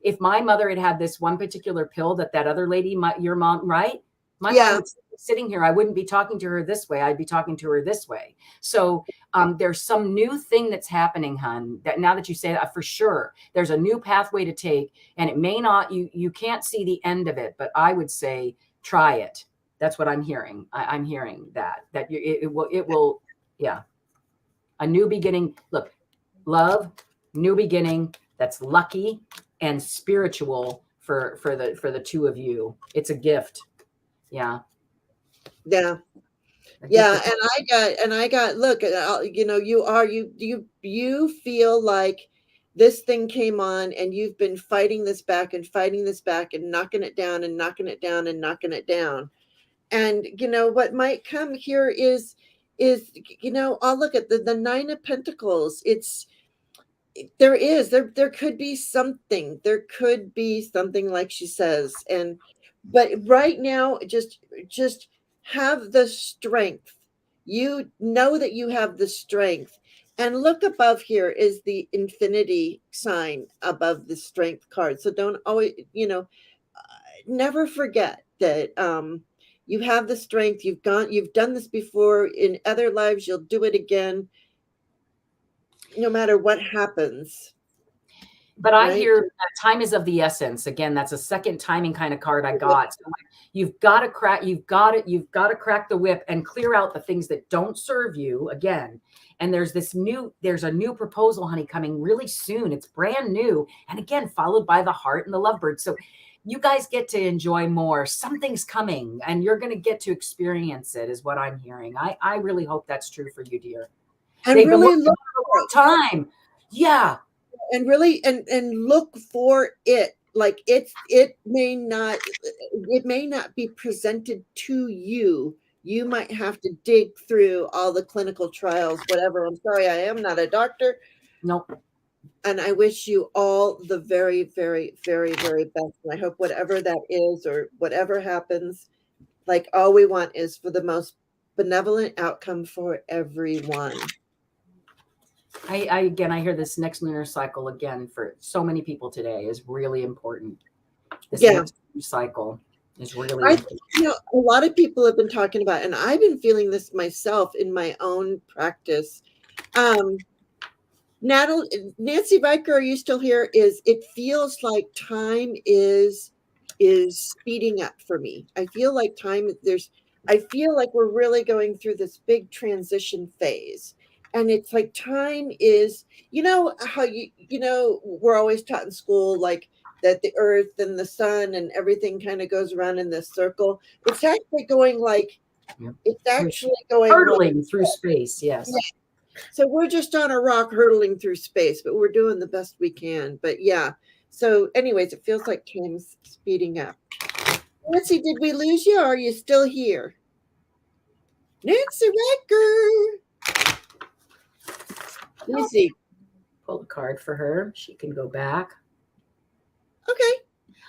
If my mother had this one particular pill that other lady, your mom, right? My mom would be sitting here. I wouldn't be talking to her this way. I'd be talking to her this way. So there's some new thing that's happening, hon, that now that you say that, for sure, there's a new pathway to take, and it may not, you can't see the end of it, but I would say try it. That's what I'm hearing. I'm hearing that it will. Yeah. A new beginning. Look, love, new beginning. That's lucky and spiritual for the two of you. It's a gift. Yeah. Yeah. Yeah, and I got look, you know, you feel like this thing came on and you've been fighting this back and fighting this back and knocking it down and knocking it down and knocking it down. And you know what might come here is you know, I'll look at the Nine of Pentacles. It's there could be something. There could be something like she says. And but right now just have the strength. You know that you have the strength. And look above here is the infinity sign above the strength card. So don't always, you know, never forget that you have the strength. You've done this before in other lives. You'll do it again no matter what happens. But I Right? hear time is of the essence. Again, that's a second timing kind of card I got. So you've got to crack the whip and clear out the things that don't serve you again. And there's a new proposal, honey, coming really soon. It's brand new. And again, followed by the heart and the lovebird. So you guys get to enjoy more. Something's coming and you're going to get to experience it, is what I'm hearing. I really hope that's true for you, dear. And They've really been look for a time. Yeah. and really and look for it. Like it may not be presented to you. You might have to dig through all the clinical trials, whatever. I'm sorry, I am not a doctor. Nope. And I wish you all the very, very, very, very best. And I hope whatever that is or whatever happens, like all we want is for the most benevolent outcome for everyone. I hear this next lunar cycle again for so many people today is really important. This next cycle is really important. You know, a lot of people have been talking about, and I've been feeling this myself in my own practice. Nancy Riker, are you still here? It feels like time is speeding up for me. I feel like I feel like we're really going through this big transition phase. And it's like time is, you know, how you know, we're always taught in school, like that the earth and the sun and everything kind of goes around in this circle. It's actually going like, it's actually going hurtling like, through space. Yes. Yeah. So we're just on a rock hurtling through space, but we're doing the best we can. But yeah. So anyways, it feels like time's speeding up. Nancy, did we lose you? Or are you still here? Nancy Riker. Let me see. Pull a card for her. She can go back. Okay.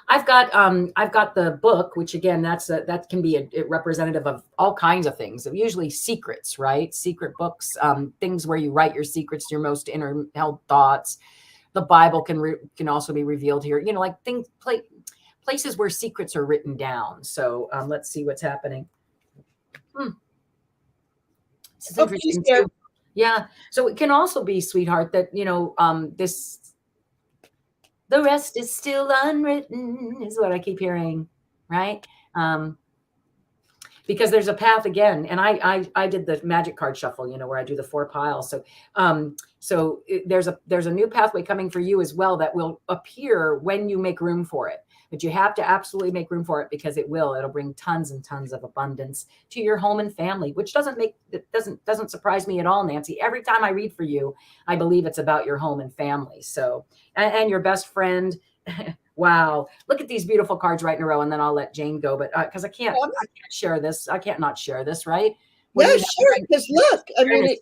I've got the book, which again, that can be a representative of all kinds of things. Usually secrets, right? Secret books, things where you write your secrets, your most inner held thoughts. The Bible can also be revealed here. You know, like places where secrets are written down. So let's see what's happening. This is interesting too. Yeah. So it can also be, sweetheart, that, you know, the rest is still unwritten is what I keep hearing, right? Because there's a path again. And I did the magic card shuffle, you know, where I do the 4 piles. So there's a new pathway coming for you as well that will appear when you make room for it. But you have to absolutely make room for it, because it'll bring tons and tons of abundance to your home and family, which doesn't surprise me at all, Nancy. Every time I read for you, I believe it's about your home and family. So, and your best friend. Wow. Look at these beautiful cards right in a row. And then I'll let Jane go, but because I can't share this. I can't not share this, right? Yeah, sure. Because look, I mean,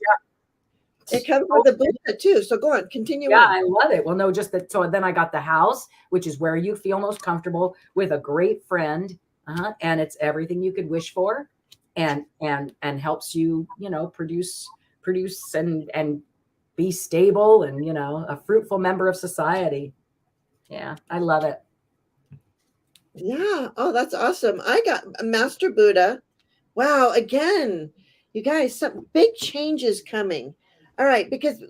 it comes with the Buddha too. So go on, continue. Yeah, I love it. Well, no, just that. So then I got the house, which is where you feel most comfortable with a great friend. And it's everything you could wish for, and helps you, you know, produce and be stable and, you know, a fruitful member of society. Yeah, I love it. Yeah. Oh, that's awesome. I got a Master Buddha. Wow. Again, you guys, some big changes coming. All right, because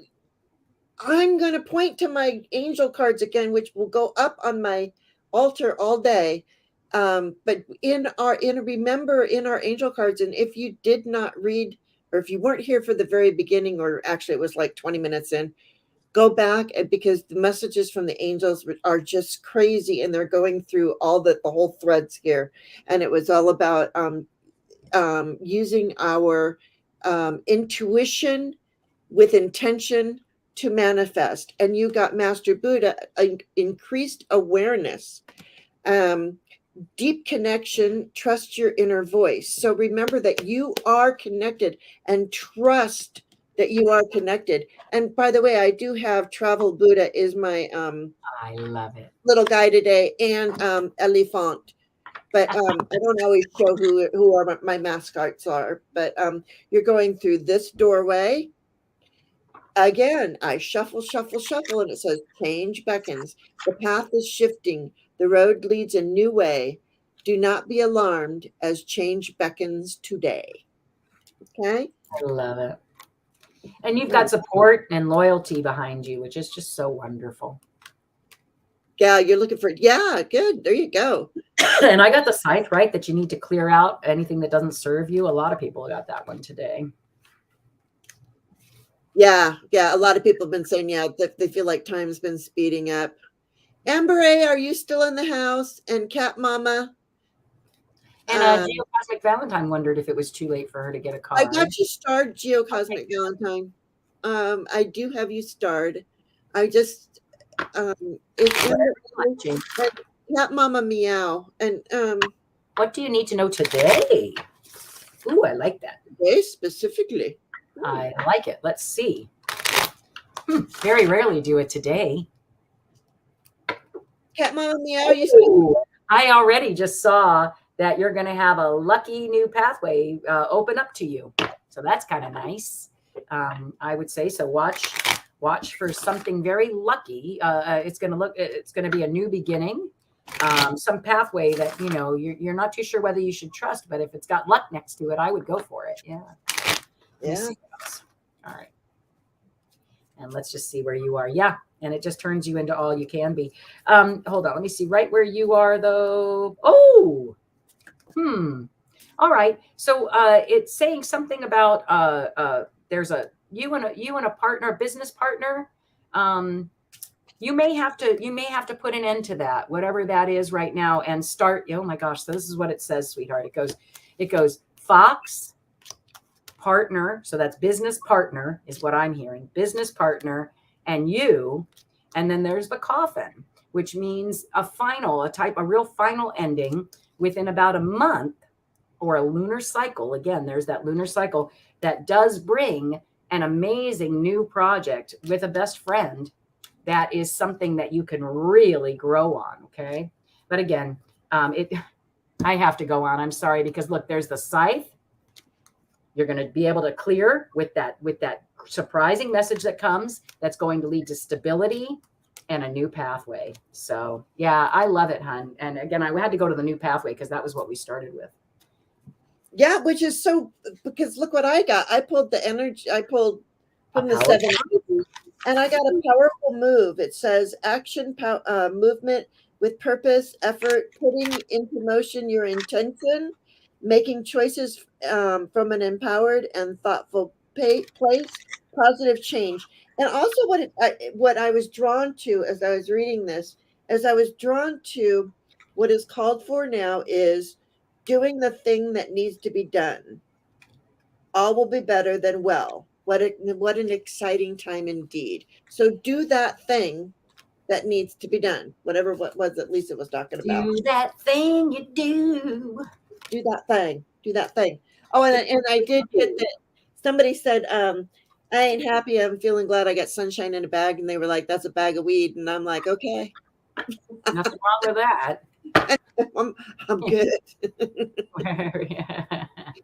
I'm going to point to my angel cards again, which will go up on my altar all day. But remember in our angel cards, and if you did not read, or if you weren't here for the very beginning, or actually it was like 20 minutes in, go back, because the messages from the angels are just crazy, and they're going through all the whole threads here. And it was all about using our intuition with intention to manifest. And you got Master Buddha, increased awareness, deep connection, trust your inner voice. So remember that you are connected and trust that you are connected. And by the way, I do have Travel Buddha is my I love it. little guy today, and Elephant. But I don't always show who are my mascots are. But you're going through this doorway. Again, I shuffle, shuffle, shuffle, and it says change beckons. The path is shifting. The road leads a new way. Do not be alarmed as change beckons today. Okay? I love it. And you've got support and loyalty behind you, which is just so wonderful. Yeah, you're looking for, yeah, good. There you go. And I got the scythe, right? That you need to clear out anything that doesn't serve you. A lot of people got that one today. Yeah. A lot of people have been saying, yeah, that they feel like time's been speeding up. Amber A, are you still in the house? And Cat Mama? And Geocosmic Valentine wondered if it was too late for her to get a card. I got you starred, Geocosmic Valentine. I do have you starred. I just it's Cat Mama Meow. And what do you need to know today? Ooh, I like that. Today specifically. I like it. Let's see. Very rarely do it today. Cat Mama Meow, you I already just saw that you're going to have a lucky new pathway open up to you. So that's kind of nice. I would say so. Watch for something very lucky. It's going to be a new beginning. Some pathway that, you're not too sure whether you should trust, but if it's got luck next to it, I would go for it. Yeah. All right. And let's just see where you are. Yeah. And it just turns you into all you can be. Hold on. Let me see right where you are though. Oh, all right. So it's saying something about there's you and a partner, business partner. You may have to put an end to that, whatever that is right now, and start. Oh my gosh. So this is what it says, sweetheart. It goes Fox partner. So that's business partner is what I'm hearing. Business partner and you. And then there's the coffin, which means a real final ending within about a month or a lunar cycle. Again, there's that lunar cycle that does bring an amazing new project with a best friend. That is something that you can really grow on. Okay. But again, I have to go on. I'm sorry, because look, there's the scythe. You're going to be able to clear with that surprising message that comes, that's going to lead to stability and a new pathway. So yeah, I love it, hon. And again, I had to go to the new pathway because that was what we started with. Yeah, which is so, because look what I got. I pulled the energy. I pulled from the 7, and I got a powerful move. It says action, movement with purpose, effort, putting into motion your intention, making choices from an empowered and thoughtful place, positive change. And also what I was drawn to as I was reading this, what is called for now is doing the thing that needs to be done. All will be better than well. What an exciting time indeed. So do that thing that needs to be done. Whatever what was at least it was talking about. Do that thing you do. Do that thing. Do that thing. Oh, and I did get that. Somebody said, I ain't happy. I'm feeling glad I got sunshine in a bag. And they were like, that's a bag of weed. And I'm like, okay. Nothing wrong with that. I'm good.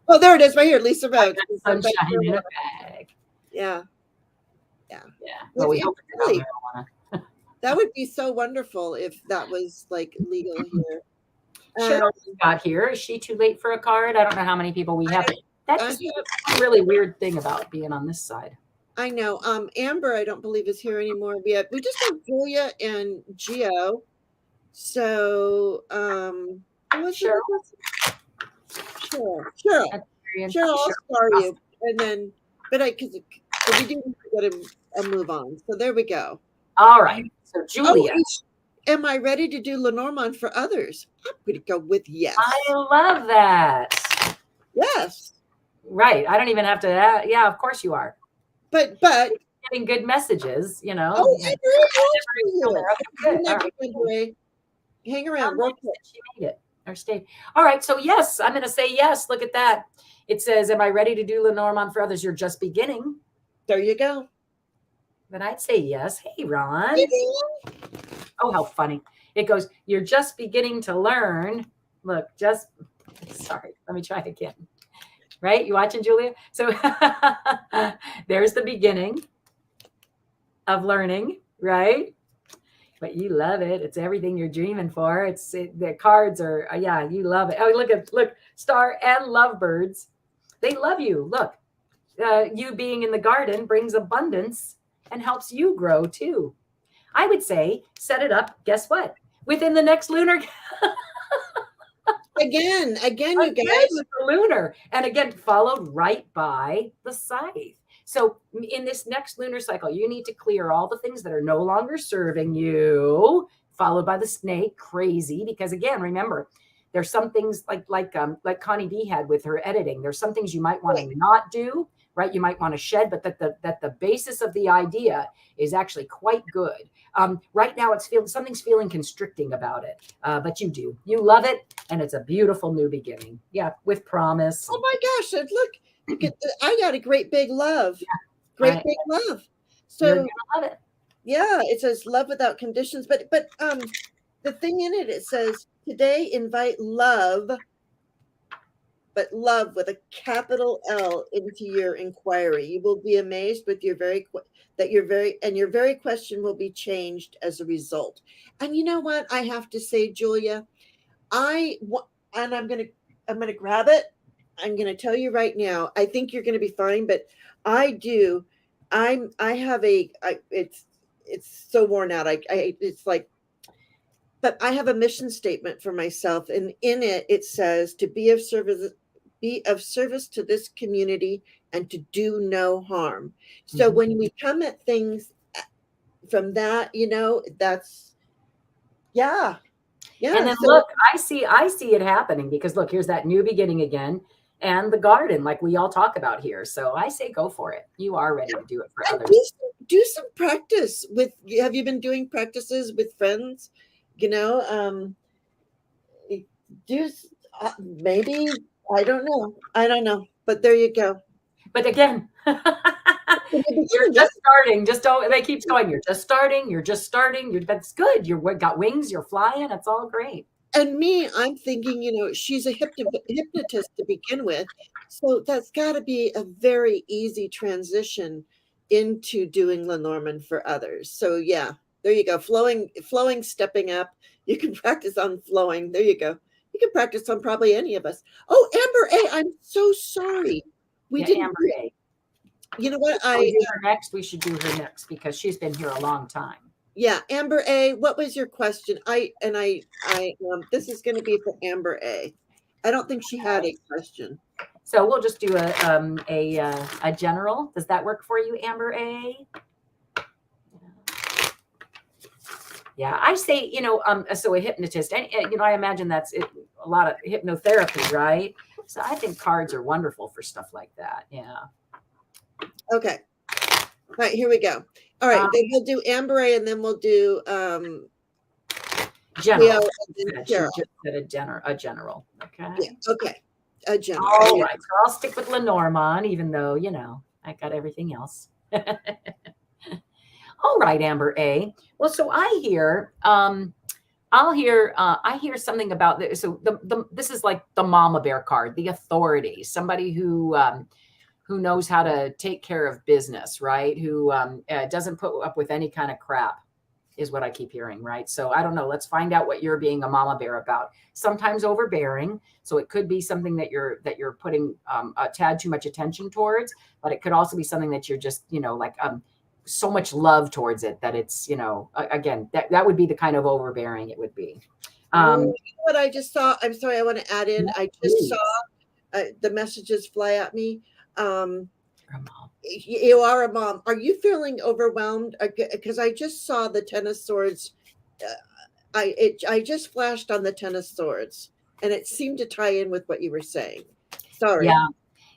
Oh, there it is right here. Lisa Rhodes. Sunshine in a bag. Yeah. Well, we hope it's not marijuana. That would be so wonderful if that was like legal here. Cheryl got here. Is she too late for a card? I don't know how many people we have. That's a really weird thing about being on this side. I know. Amber, I don't believe is here anymore. We just have Julia and Gio. So, Cheryl. I'll star you, and then, because we do need to get a move on. So there we go. All right. So Julia. Am I ready to do Lenormand for others? I'm going to go with yes. I love that. Yes. Right. I don't even have to. Yeah, of course you are. But Getting good messages, you know. oh, Yeah. Amber, Still there. Okay, good. All right. Amber, hang How around real nice quick. that she made it or stayed. All right. So yes, I'm going to say yes. Look at that. It says, "Am I ready to do Lenormand for others? You're just beginning." There you go. But I'd say yes. Hey, Ron. Oh, how funny. It goes, "You're just beginning to learn." Look, just sorry. Let me try it again. Right? You watching, Julia? So there's the beginning of learning, right? But you love it. It's everything you're dreaming for. The cards are, yeah, you love it. Oh, look, Star and Lovebirds. They love you. Look, you being in the garden brings abundance and helps you grow too. I would say set it up. Guess what? Within the next lunar. Again, you guys. With the lunar. And again, followed right by the scythe. So in this next lunar cycle, you need to clear all the things that are no longer serving you, followed by the snake. Crazy, because again, remember, there's some things like Connie D had with her editing. There's some things you might want to not do, right? You might want to shed, but that the basis of the idea is actually quite good. Right now, something's feeling constricting about it, but you love it, and it's a beautiful new beginning. Yeah, with promise. Oh my gosh! Look, I got a great big love. Yeah, great big love. So you're gonna love it. Yeah, it says love without conditions, but the thing in it says today invite love, but love with a capital L into your inquiry. You will be amazed with your very question will be changed as a result. And you know what I have to say, Julia, I'm gonna grab it. I'm gonna tell you right now. I think you're gonna be fine, but I do. It's so worn out. It's like, but I have a mission statement for myself, and in it it says to be of service to this community and to do no harm. So when we come at things from that, that's yeah. And then look, I see it happening, because look, here's that new beginning again, and the garden, like we all talk about here. So I say go for it. You are ready to do it for others. Do some practice with. Have you been doing practices with friends? Do maybe I don't know, but there you go. But again, you're just starting. Just don't. They keep going. You're just starting. That's good. You're got wings. You're flying. It's all great. And me, I'm thinking, she's a hypnotist to begin with, so that's got to be a very easy transition into doing Lenormand for others. So yeah, there you go. Flowing, stepping up. You can practice on flowing. There you go. You can practice on probably any of us. Oh, Amber A, I'm so sorry. We didn't. Amber A. You know what? We should do her next because she's been here a long time. Yeah, Amber A, what was your question? This is going to be for Amber A. I don't think she had a question. So we'll just do a general. Does that work for you, Amber A? Yeah, I say, so a hypnotist, and I imagine that's a lot of hypnotherapy, right? So I think cards are wonderful for stuff like that. Yeah. Okay. All right, here we go. All right, then we'll do Amber A, and then we'll do general. She just said a general. Okay. Yeah, okay. A general. All right. So I'll stick with Lenormand, even though, I got everything else. All right, Amber A. Well, so I hear I hear something about this. So this is like the mama bear card, the authority, somebody who knows how to take care of business, right? Who doesn't put up with any kind of crap, is what I keep hearing, right? So I don't know. Let's find out what you're being a mama bear about. Sometimes overbearing. So it could be something that you're putting a tad too much attention towards, but it could also be something that you're just, so much love towards it that it's, again, that would be the kind of overbearing it would be. What I just saw, I'm sorry, I want to add in, I just saw the messages fly at me. You are a mom. Are you feeling overwhelmed? Because I just saw the 10 of swords. I just flashed on the 10 of swords, and it seemed to tie in with what you were saying. Sorry. Yeah.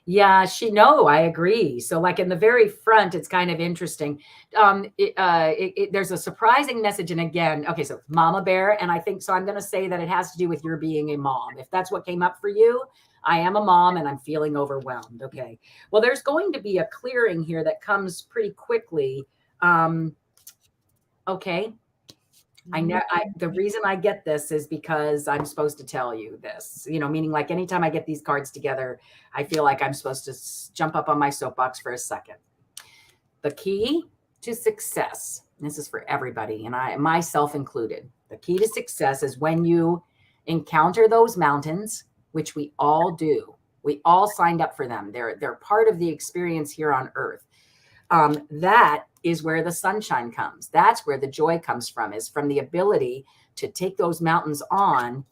Yeah, no, I agree. So like in the very front, it's kind of interesting. There's a surprising message. And again, okay, so mama bear. And I think, so I'm going to say that it has to do with your being a mom. If that's what came up for you, I am a mom and I'm feeling overwhelmed. Okay. Well, there's going to be a clearing here that comes pretty quickly. Okay. The reason I get this is because I'm supposed to tell you this, meaning like anytime I get these cards together, I feel like I'm supposed to jump up on my soapbox for a second. The key to success, and this is for everybody, and myself included, the key to success is when you encounter those mountains, which we all do. We all signed up for them. They're part of the experience here on Earth. That is where the sunshine comes. That's where the joy comes from, is from the ability to take those mountains on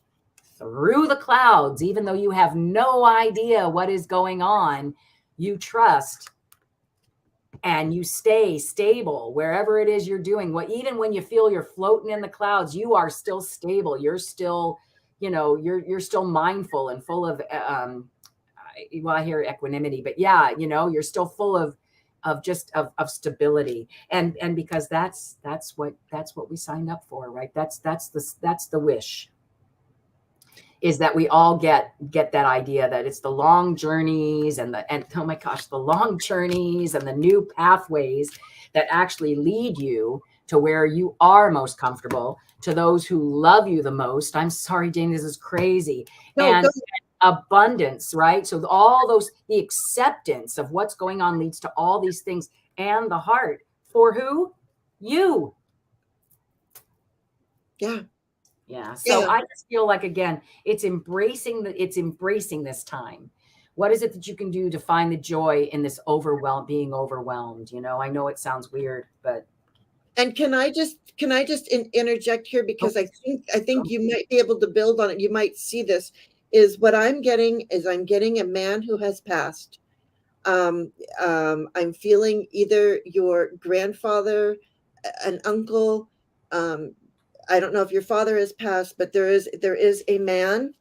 through the clouds, even though you have no idea what is going on. You trust and you stay stable wherever it is you're doing. Even when you feel you're floating in the clouds, you are still stable. You're still, you're still mindful and full of, I hear equanimity, but yeah, you're still full of stability, and because that's what we signed up for, right? That's the wish, is that we all get that idea that it's the long journeys and oh my gosh, the long journeys and the new pathways that actually lead you to where you are most comfortable, to those who love you the most. I'm sorry, Jane, this is crazy. And abundance, right? So the acceptance of what's going on leads to all these things, and the heart for who? You. Yeah. Yeah. So I just feel like, again, it's embracing this time. What is it that you can do to find the joy in this being overwhelmed? I know it sounds weird, but. And can I just interject here, because I think you might be able to build on it. You might see this. Is what I'm getting a man who has passed. I'm feeling either your grandfather, an uncle. I don't know if your father has passed, but there is a man.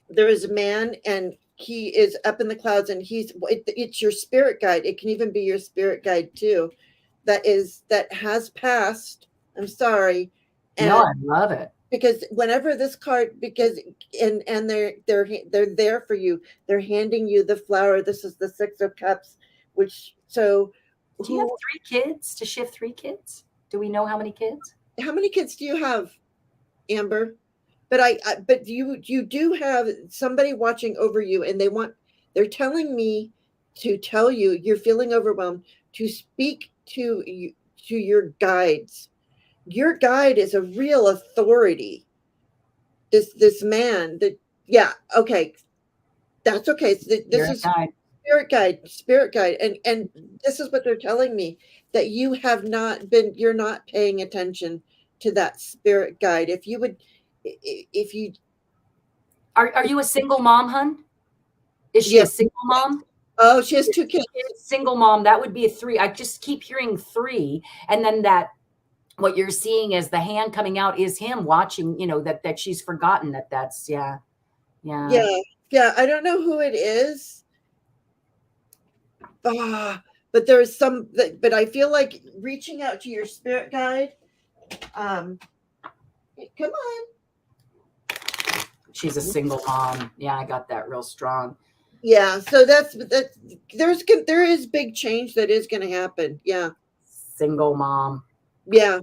There is a man, and he is up in the clouds, and it's your spirit guide. It can even be your spirit guide too. That has passed. I'm sorry. No, I love it. Because whenever this card, and they're there for you. They're handing you the flower. This is the 6 of Cups, do you have 3 kids to shift 3 kids? Do we know how many kids? How many kids do you have, Amber? But you do have somebody watching over you, and they're telling me to tell you you're feeling overwhelmed, to speak to your guides. Your guide is a real authority. This man okay. That's okay. So this is spirit guide. And this is what they're telling me, that you're not paying attention to that spirit guide. Are you a single mom, hun? Is she a single mom? Oh, she has 2 kids. Single mom, that would be a 3. I just keep hearing 3. And then what you're seeing as the hand coming out is him watching, that she's forgotten that's. Yeah. I don't know who it is. But there's but I feel like reaching out to your spirit guide. Come on. She's a single mom. Yeah, I got that real strong. Yeah, so there is big change that is going to happen. Yeah. Single mom. Yeah.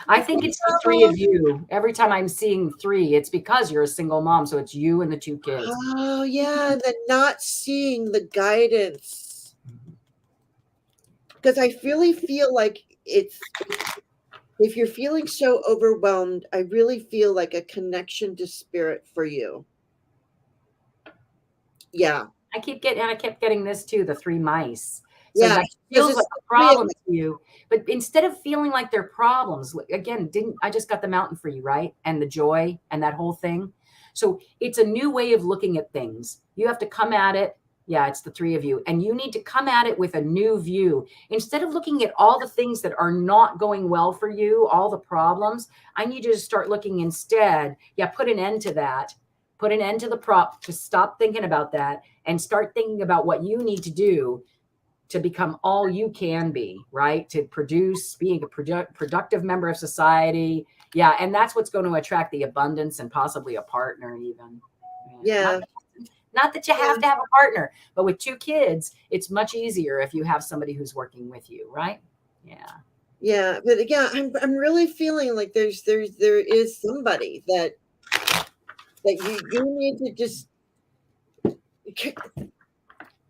I think it's the 3 of you. Every time I'm seeing 3, it's because you're a single mom. So it's you and the 2 kids. Oh, yeah. And then not seeing the guidance. Because I really feel like if you're feeling so overwhelmed, I really feel like a connection to spirit for you. Yeah. I kept getting this too, the 3 mice. So that feels like a problem to you. But instead of feeling like they're problems, again, I just got the mountain for you, right? And the joy and that whole thing. So it's a new way of looking at things. You have to come at it. Yeah, it's the 3 of you. And you need to come at it with a new view. Instead of looking at all the things that are not going well for you, all the problems, I need you to start looking instead. Yeah, put an end to that. put an end to the prop, just stop thinking about that and start thinking about what you need to do to become all you can be, right? To produce, being a productive member of society. Yeah. And that's what's going to attract the abundance and possibly a partner even. Yeah. Not that you have to have a partner, but with 2 kids, it's much easier if you have somebody who's working with you, right? Yeah. Yeah, but yeah, I'm really feeling like there is somebody that you need to just.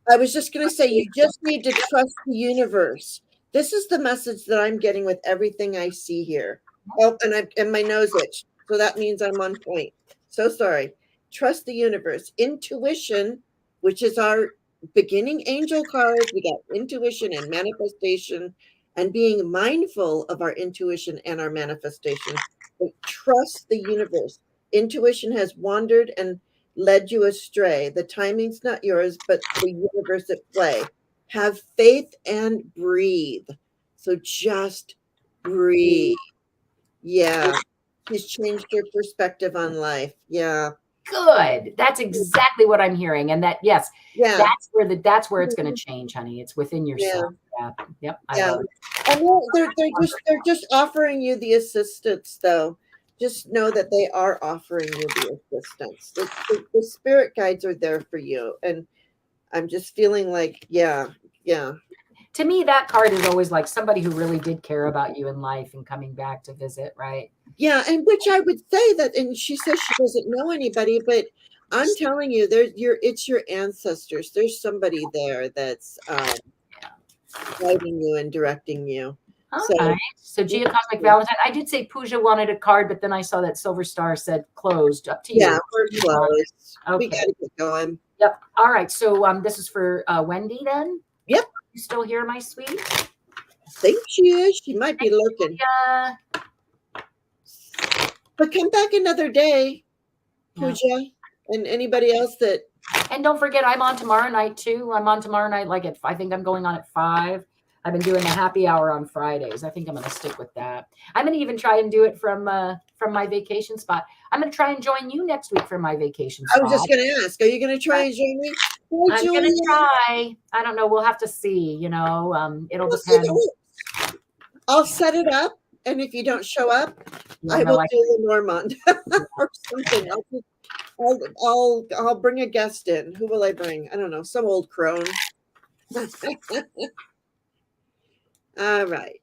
I was just going to say, you just need to trust the universe. This is the message that I'm getting with everything I see here. Oh, and my nose itch, so that means I'm on point. So sorry. Trust the universe. Intuition, which is our beginning angel card. We got intuition and manifestation, and being mindful of our intuition and our manifestation. But trust the universe. Intuition has wandered and led you astray. The timing's not yours, but the universe at play. Have faith and breathe. So just breathe. Yeah. She's changed her perspective on life. Yeah. Good. That's exactly what I'm hearing. And that, yes, Yeah. that's where it's going to change, honey. It's within yourself. Yeah. Yep. I love it. And they're just offering you the assistance, though. Just know that they are offering you the assistance. The spirit guides are there for you. And I'm just feeling like, yeah. To me, that card is always like somebody who really did care about you in life and coming back to visit, right? Yeah, and which I would say that, and she says she doesn't know anybody, but I'm telling you, it's your ancestors. There's somebody there that's guiding you and directing you. So Gia Cosmic Valentine. I did say Pooja wanted a card, but then I saw that Silver Star said closed. Up to you. Yeah, we're closed. Okay. We gotta get going. Yep. All right. So this is for Wendy then? Yep. You still here, my sweet? I think she is. She might be lurking. But come back another day, Pooja, and anybody else that. And don't forget, I'm on tomorrow night too. I'm on tomorrow night, like I think I'm going on at 5. I've been doing a happy hour on Fridays. I think I'm going to stick with that. I'm going to even try and do it from my vacation spot. I'm going to try and join you next week from my vacation spot. I was just going to ask, are you going to try and join me? I'm going to try. I don't know. We'll have to see, it'll depend. I'll set it up. And if you don't show up, I will do the Normand or something. I'll bring a guest in. Who will I bring? I don't know. Some old crone. All right.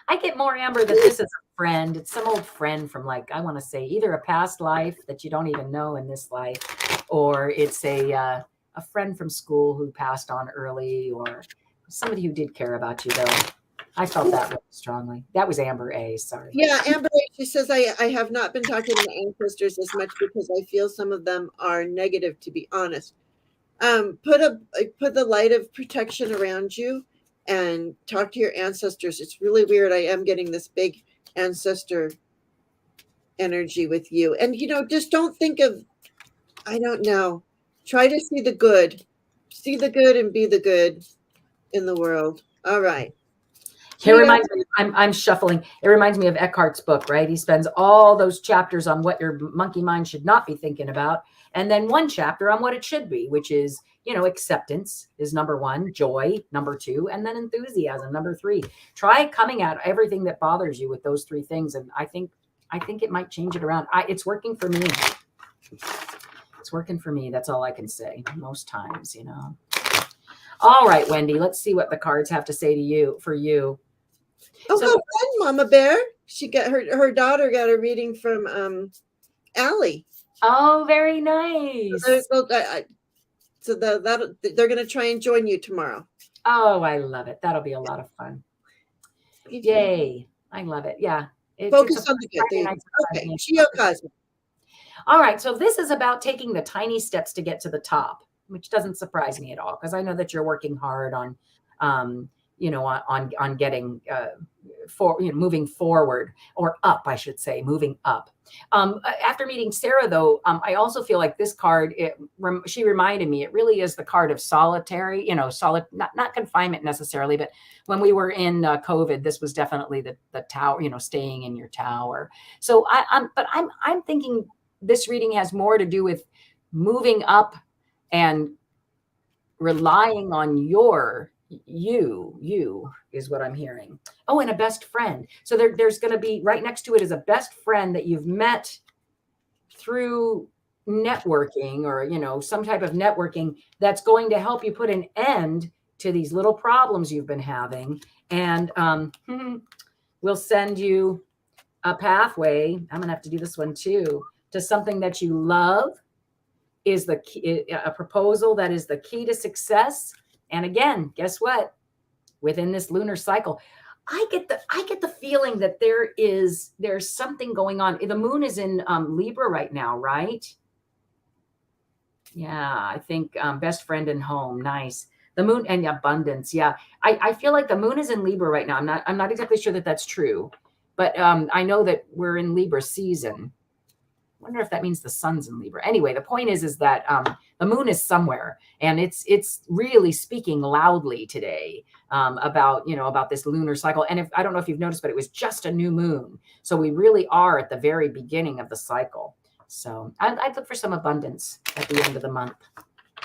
I get more, Amber, that this is a friend. It's some old friend from, like, I want to say either a past life that you don't even know in this life, or it's a friend from school who passed on early, or somebody who did care about you, though. I felt that really strongly. That was Amber A. Sorry. Yeah, Amber A. She says, I have not been talking to my ancestors as much because I feel some of them are negative, to be honest. Put the light of protection around you and talk to your ancestors. It's really weird. I am getting this big ancestor energy with you. And, just don't think of, I don't know. Try to see the good. See the good and be the good in the world. All right. It reminds me, I'm shuffling. It reminds me of Eckhart's book, right? He spends all those chapters on what your monkey mind should not be thinking about. And then one chapter on what it should be, which is, acceptance is number 1, joy, number 2, and then enthusiasm, number 3. Try coming at everything that bothers you with those 3 things. And I think it might change it around. It's working for me. It's working for me. That's all I can say most times, All right, Wendy, let's see what the cards have to say to you for you. Oh, so, how fun, Mama Bear. She got her daughter got a reading from Allie. Oh, very nice. So they're going to try and join you tomorrow. Oh, I love it. That'll be a lot of fun. Yay. I love it. Yeah. Focus on the good thing. Okay. Geo Cosmic. All right. So this is about taking the tiny steps to get to the top, which doesn't surprise me at all, because I know that you're working hard on getting moving forward, or up, I should say, moving up. After meeting Sarah, though, I also feel like this card, she reminded me, it really is the card of solitary, not confinement necessarily, but when we were in COVID, this was definitely the tower, staying in your tower. So I'm thinking this reading has more to do with moving up and relying on you is what I'm hearing. Oh, and a best friend. So there's going to be right next to it is a best friend that you've met through networking, or, you know, some type of networking that's going to help you put an end to these little problems you've been having. And we'll send you a pathway. I'm going to have to do this one too, to something that you love, is the key, a proposal that is the key to success. And again, guess what? Within this lunar cycle, I get the feeling that there's something going on. The moon is in Libra right now, right? Yeah, I think best friend and home. Nice. The moon and abundance. Yeah, I feel like the moon is in Libra right now. I'm not exactly sure that that's true, but I know that we're in Libra season. Wonder if that means the sun's in Libra. Anyway, the point is that the moon is somewhere, and it's really speaking loudly today about this lunar cycle. And if I don't know if you've noticed, but it was just a new moon, so we really are at the very beginning of the cycle. So I'd look for some abundance at the end of the month.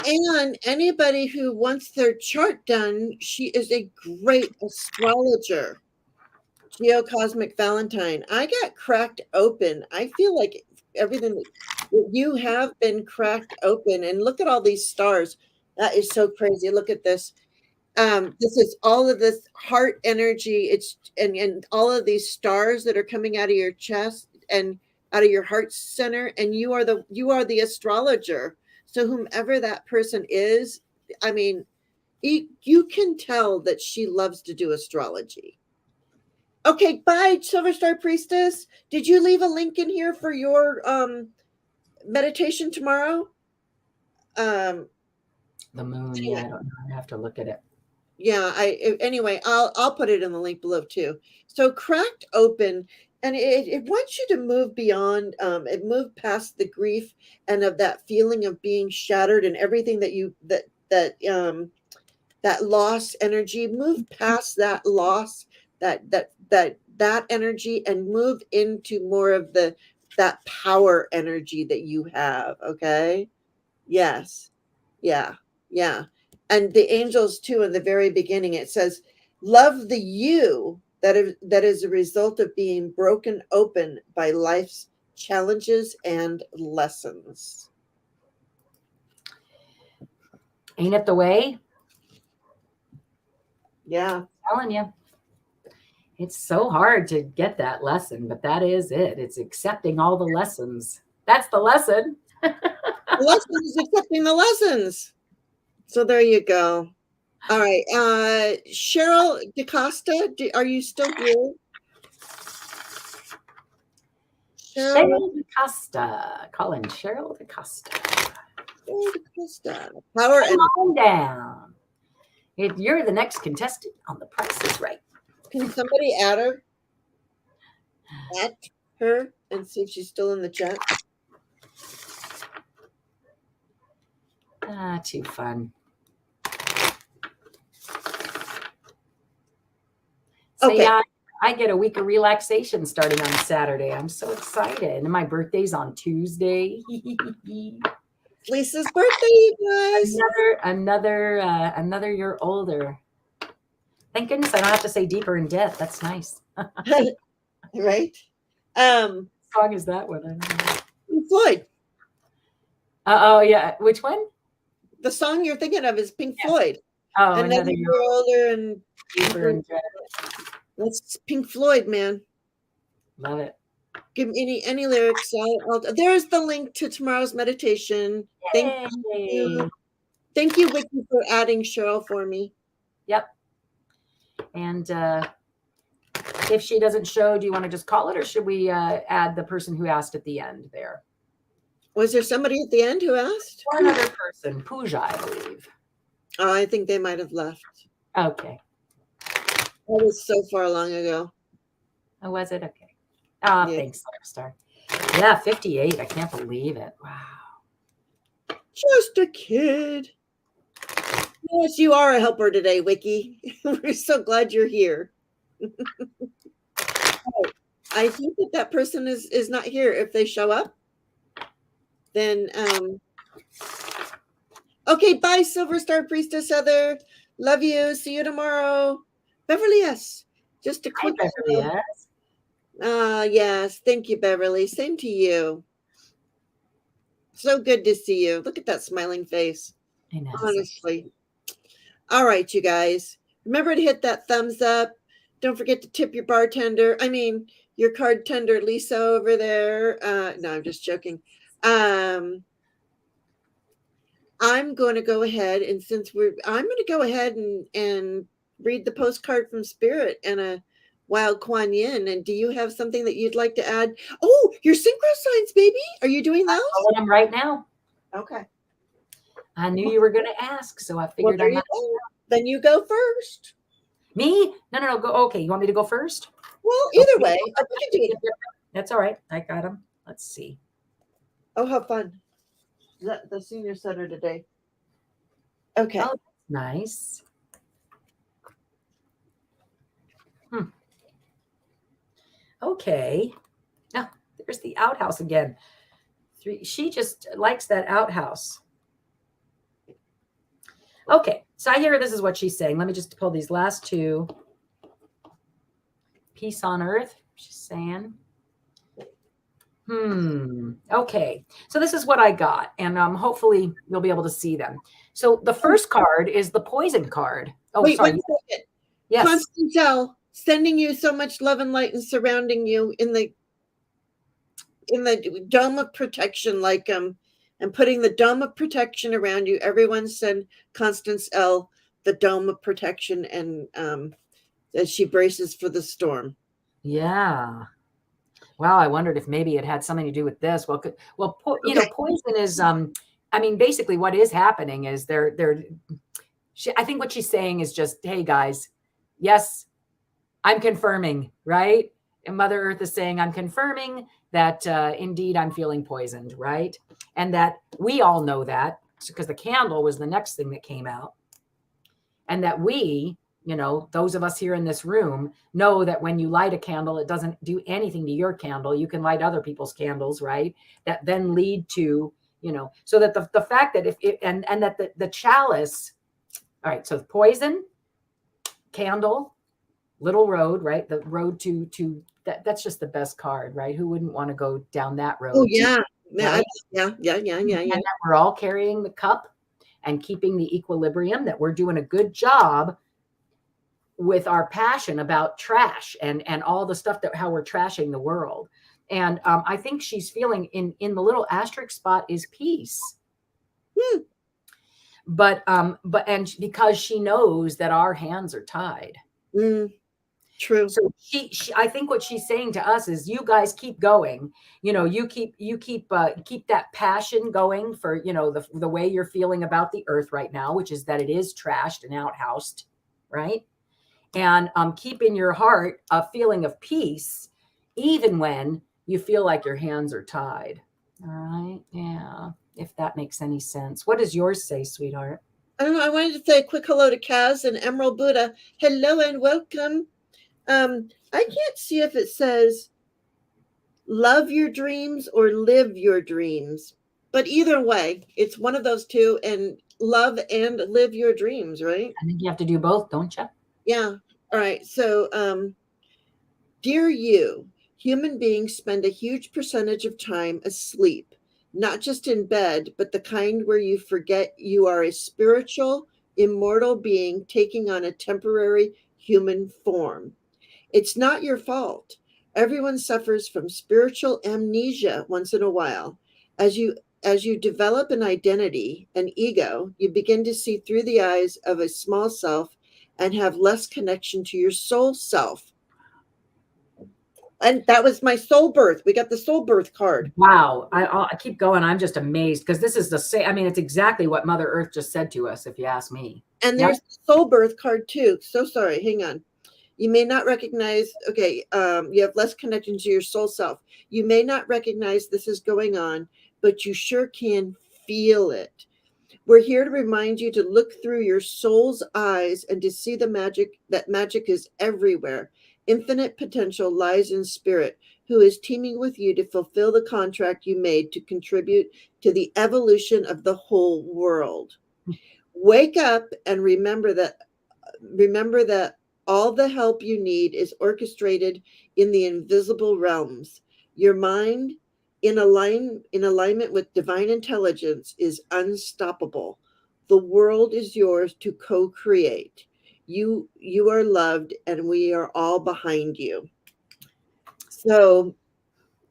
And anybody who wants their chart done, she is a great astrologer. Geocosmic Valentine. I got cracked open. I feel like everything that you have been cracked open, and look at all these stars. That is so crazy. Look at this. This is all of this heart energy. It's and all of these stars that are coming out of your chest and out of your heart center, and you are the astrologer. So whomever that person is, I mean, you can tell that she loves to do astrology. Okay, bye, Silver Star Priestess. Did you leave a link in here for your meditation tomorrow? The moon, yeah, I don't know. I have to look at it. Yeah, anyway, I'll put it in the link below too. So cracked open, and it wants you to move beyond, it moved past the grief and of that feeling of being shattered and everything that loss energy. Move past that loss, that energy, and move into more of that power energy that you have. Okay. Yes. Yeah. Yeah. And the angels too, in the very beginning, it says, love the you that is a result of being broken open by life's challenges and lessons. Ain't it the way? Yeah. I'm telling you. It's so hard to get that lesson, but that is it. It's accepting all the lessons. That's the lesson. The lesson is accepting the lessons. So there you go. All right. Cheryl DeCosta, are you still here? Cheryl DeCosta. Calling Cheryl DeCosta. Cheryl DeCosta. Power Come on down. You're the next contestant on The Price is Right. Can somebody add her? Add her and see if she's still in the chat. Too fun. So Okay. yeah, I get a week of relaxation starting on Saturday. I'm so excited. And my birthday's on Tuesday. Lisa's birthday, you guys. Another year older. Thank goodness I don't have to say deeper in depth. That's nice. Right? What song is that one? Pink Floyd. Oh yeah. Which one? The song you're thinking of is Pink Floyd. Oh, another year older and deeper in depth. That's Pink Floyd, man. Love it. Give me any lyrics. There's the link to tomorrow's meditation. Yay. Thank you, Vicky, for adding Cheryl for me. Yep. And if she doesn't show, do you want to just call it, or should we add the person who asked at the end there? Was there somebody at the end who asked? Or another person, Pooja, I believe. Oh, I think they might have left. Okay. That was so far long ago. Oh, was it? Okay. Yeah. Thanks, Star. Yeah, 58. I can't believe it. Wow. Just a kid. Yes, you are a helper today, Wiki. We're so glad you're here. I think that person is not here. If they show up, then okay, bye, Silver Star Priestess Heather. Love you. See you tomorrow. Beverly, yes. Just a Hi, quick Beverly. Yes. yes. Thank you, Beverly. Same to you. So good to see you. Look at that smiling face. I know. Honestly. All right, you guys. Remember to hit that thumbs up. Don't forget to tip your bartender. I mean, your card tender, Lisa, over there. No, I'm just joking. I'm going to go ahead, and I'm going to go ahead and read the postcard from Spirit and a Wild Kuan Yin. And do you have something that you'd like to add? Oh, your synchro signs, baby. Are you doing those? I'm them right now. Okay. I knew you were going to ask, so I figured I might. Then you go first. Me? No. Go. Okay, you want me to go first? Well, either way, we can do it. That's all right. I got them. Let's see. Oh, how fun! The senior center today. Okay. Oh, that's nice. Okay. Now, there's the outhouse again. She just likes that outhouse. Okay, so I hear this is what she's saying. Let me just pull these last two. Peace on earth, she's saying. Okay, so this is what I got, and hopefully you'll be able to see them. So the first card is the poison card. Oh, wait, sorry. 1 second. Yes. Constantel, sending you so much love and light and surrounding you in the dome of protection, like and putting the dome of protection around you. Everyone send Constance L the dome of protection, and as she braces for the storm. Yeah. Wow, I wondered if maybe it had something to do with this. Well, you know, poison is I mean, basically what is happening is I think what she's saying is just, hey guys, yes, I'm confirming, right? And Mother Earth is saying, I'm confirming that indeed I'm feeling poisoned, right? And that we all know that because the candle was the next thing that came out. And that we, you know, those of us here in this room know that when you light a candle, it doesn't do anything to your candle. You can light other people's candles, right? That then lead to, you know, so that the fact that and that the chalice, all right, so poison, candle, little road, right? The road to that's just the best card, right? Who wouldn't want to go down that road? Oh, yeah. Right? Yeah. And that we're all carrying the cup and keeping the equilibrium, that we're doing a good job with our passion about trash and all the stuff that how we're trashing the world. And I think she's feeling in the little asterisk spot is peace. But and because she knows that our hands are tied. True. So she I think what she's saying to us is, you guys keep going. You know, you keep that passion going for, you know, the way you're feeling about the earth right now, which is that it is trashed and outhoused, right? And keep in your heart a feeling of peace, even when you feel like your hands are tied. All right. Yeah. If that makes any sense. What does yours say, sweetheart? I don't know. I wanted to say a quick hello to Kaz and Emerald Buddha. Hello and welcome. I can't see if it says love your dreams or live your dreams, but either way, it's one of those two, and love and live your dreams, right? I think you have to do both, don't you? Yeah. All right. So, dear you, human beings spend a huge percentage of time asleep, not just in bed, but the kind where you forget you are a spiritual, immortal being taking on a temporary human form. It's not your fault. Everyone suffers from spiritual amnesia once in a while. As you develop an identity, an ego, you begin to see through the eyes of a small self and have less connection to your soul self. And that was my soul birth. We got the soul birth card. Wow. I keep going. I'm just amazed because this is the same. I mean, it's exactly what Mother Earth just said to us, if you ask me. And there's the soul birth card too. So sorry. Hang on. You may not recognize, you have less connection to your soul self. You may not recognize this is going on, but you sure can feel it. We're here to remind you to look through your soul's eyes and to see the magic. That magic is everywhere. infinite potential lies in spirit, who is teaming with you to fulfill the contract you made to contribute to the evolution of the whole world. Wake up and remember that all the help you need is orchestrated in the invisible realms. Your mind, in alignment with divine intelligence, is unstoppable. The world is yours to co-create. You are loved, and we are all behind you. So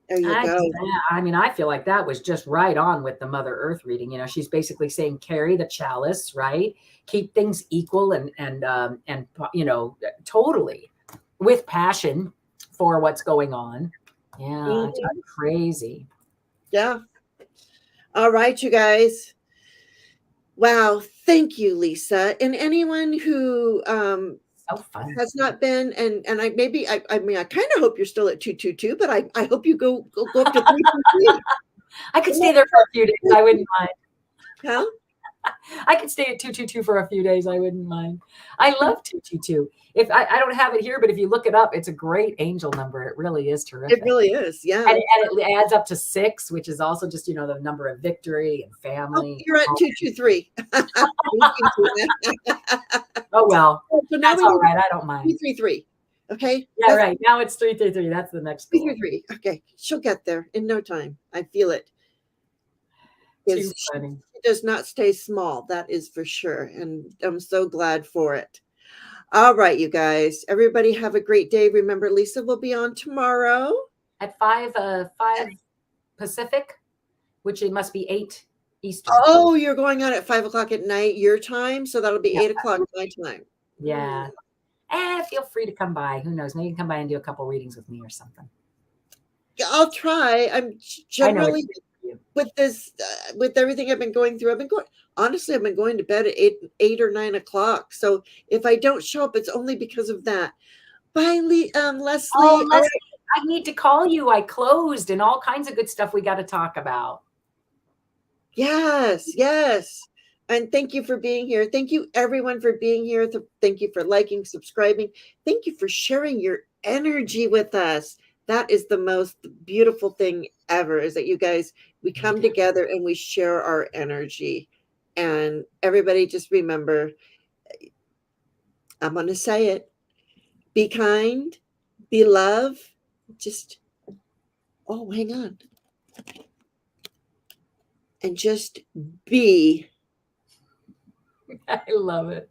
there you go. I mean, I feel like that was just right on with the Mother Earth reading. You know, she's basically saying, carry the chalice, right? Keep things equal and you know, totally with passion for what's going on. Yeah, it's crazy. Yeah. All right, you guys. Wow, thank you, Lisa. And anyone who So fun. has not been, and I maybe I mean I kind of hope you're still at 222, but I hope you go up to 323. I could stay there for a few days. I wouldn't mind. Huh? I could stay at 222 for a few days. I wouldn't mind. I love 222. If I don't have it here, but if you look it up, it's a great angel number. It really is terrific. It really is, yeah. And it adds up to 6, which is also just, you know, the number of victory and family. Oh, you're at 223. Oh, well, so now that's all right. I don't mind. 333. Okay. Yeah, right. Now it's 333. That's the next goal. 333. Okay. She'll get there in no time. I feel it. Too funny. She does not stay small. That is for sure. And I'm so glad for it. All right, you guys. Everybody have a great day. Remember, Lisa will be on tomorrow at 5 Pacific, which it must be 8 Eastern. Oh, you're going on at 5 o'clock at night, your time, so that'll be 8 o'clock my time. Yeah. And feel free to come by. Who knows? Maybe you can come by and do a couple readings with me or something. I'll try. I'm generally with this, with everything I've been going through. Honestly, I've been going to bed at 8 or 9 o'clock. So if I don't show up, it's only because of that. Bye, Leslie. Oh, Leslie, I need to call you. I closed and all kinds of good stuff we got to talk about. Yes, yes. And thank you for being here. Thank you, everyone, for being here. Thank you for liking, subscribing. Thank you for sharing your energy with us. That is the most beautiful thing ever, is that you guys, we come together and we share our energy. And everybody just remember, I'm going to say it, be kind, be love, just, oh, hang on. And just be. I love it.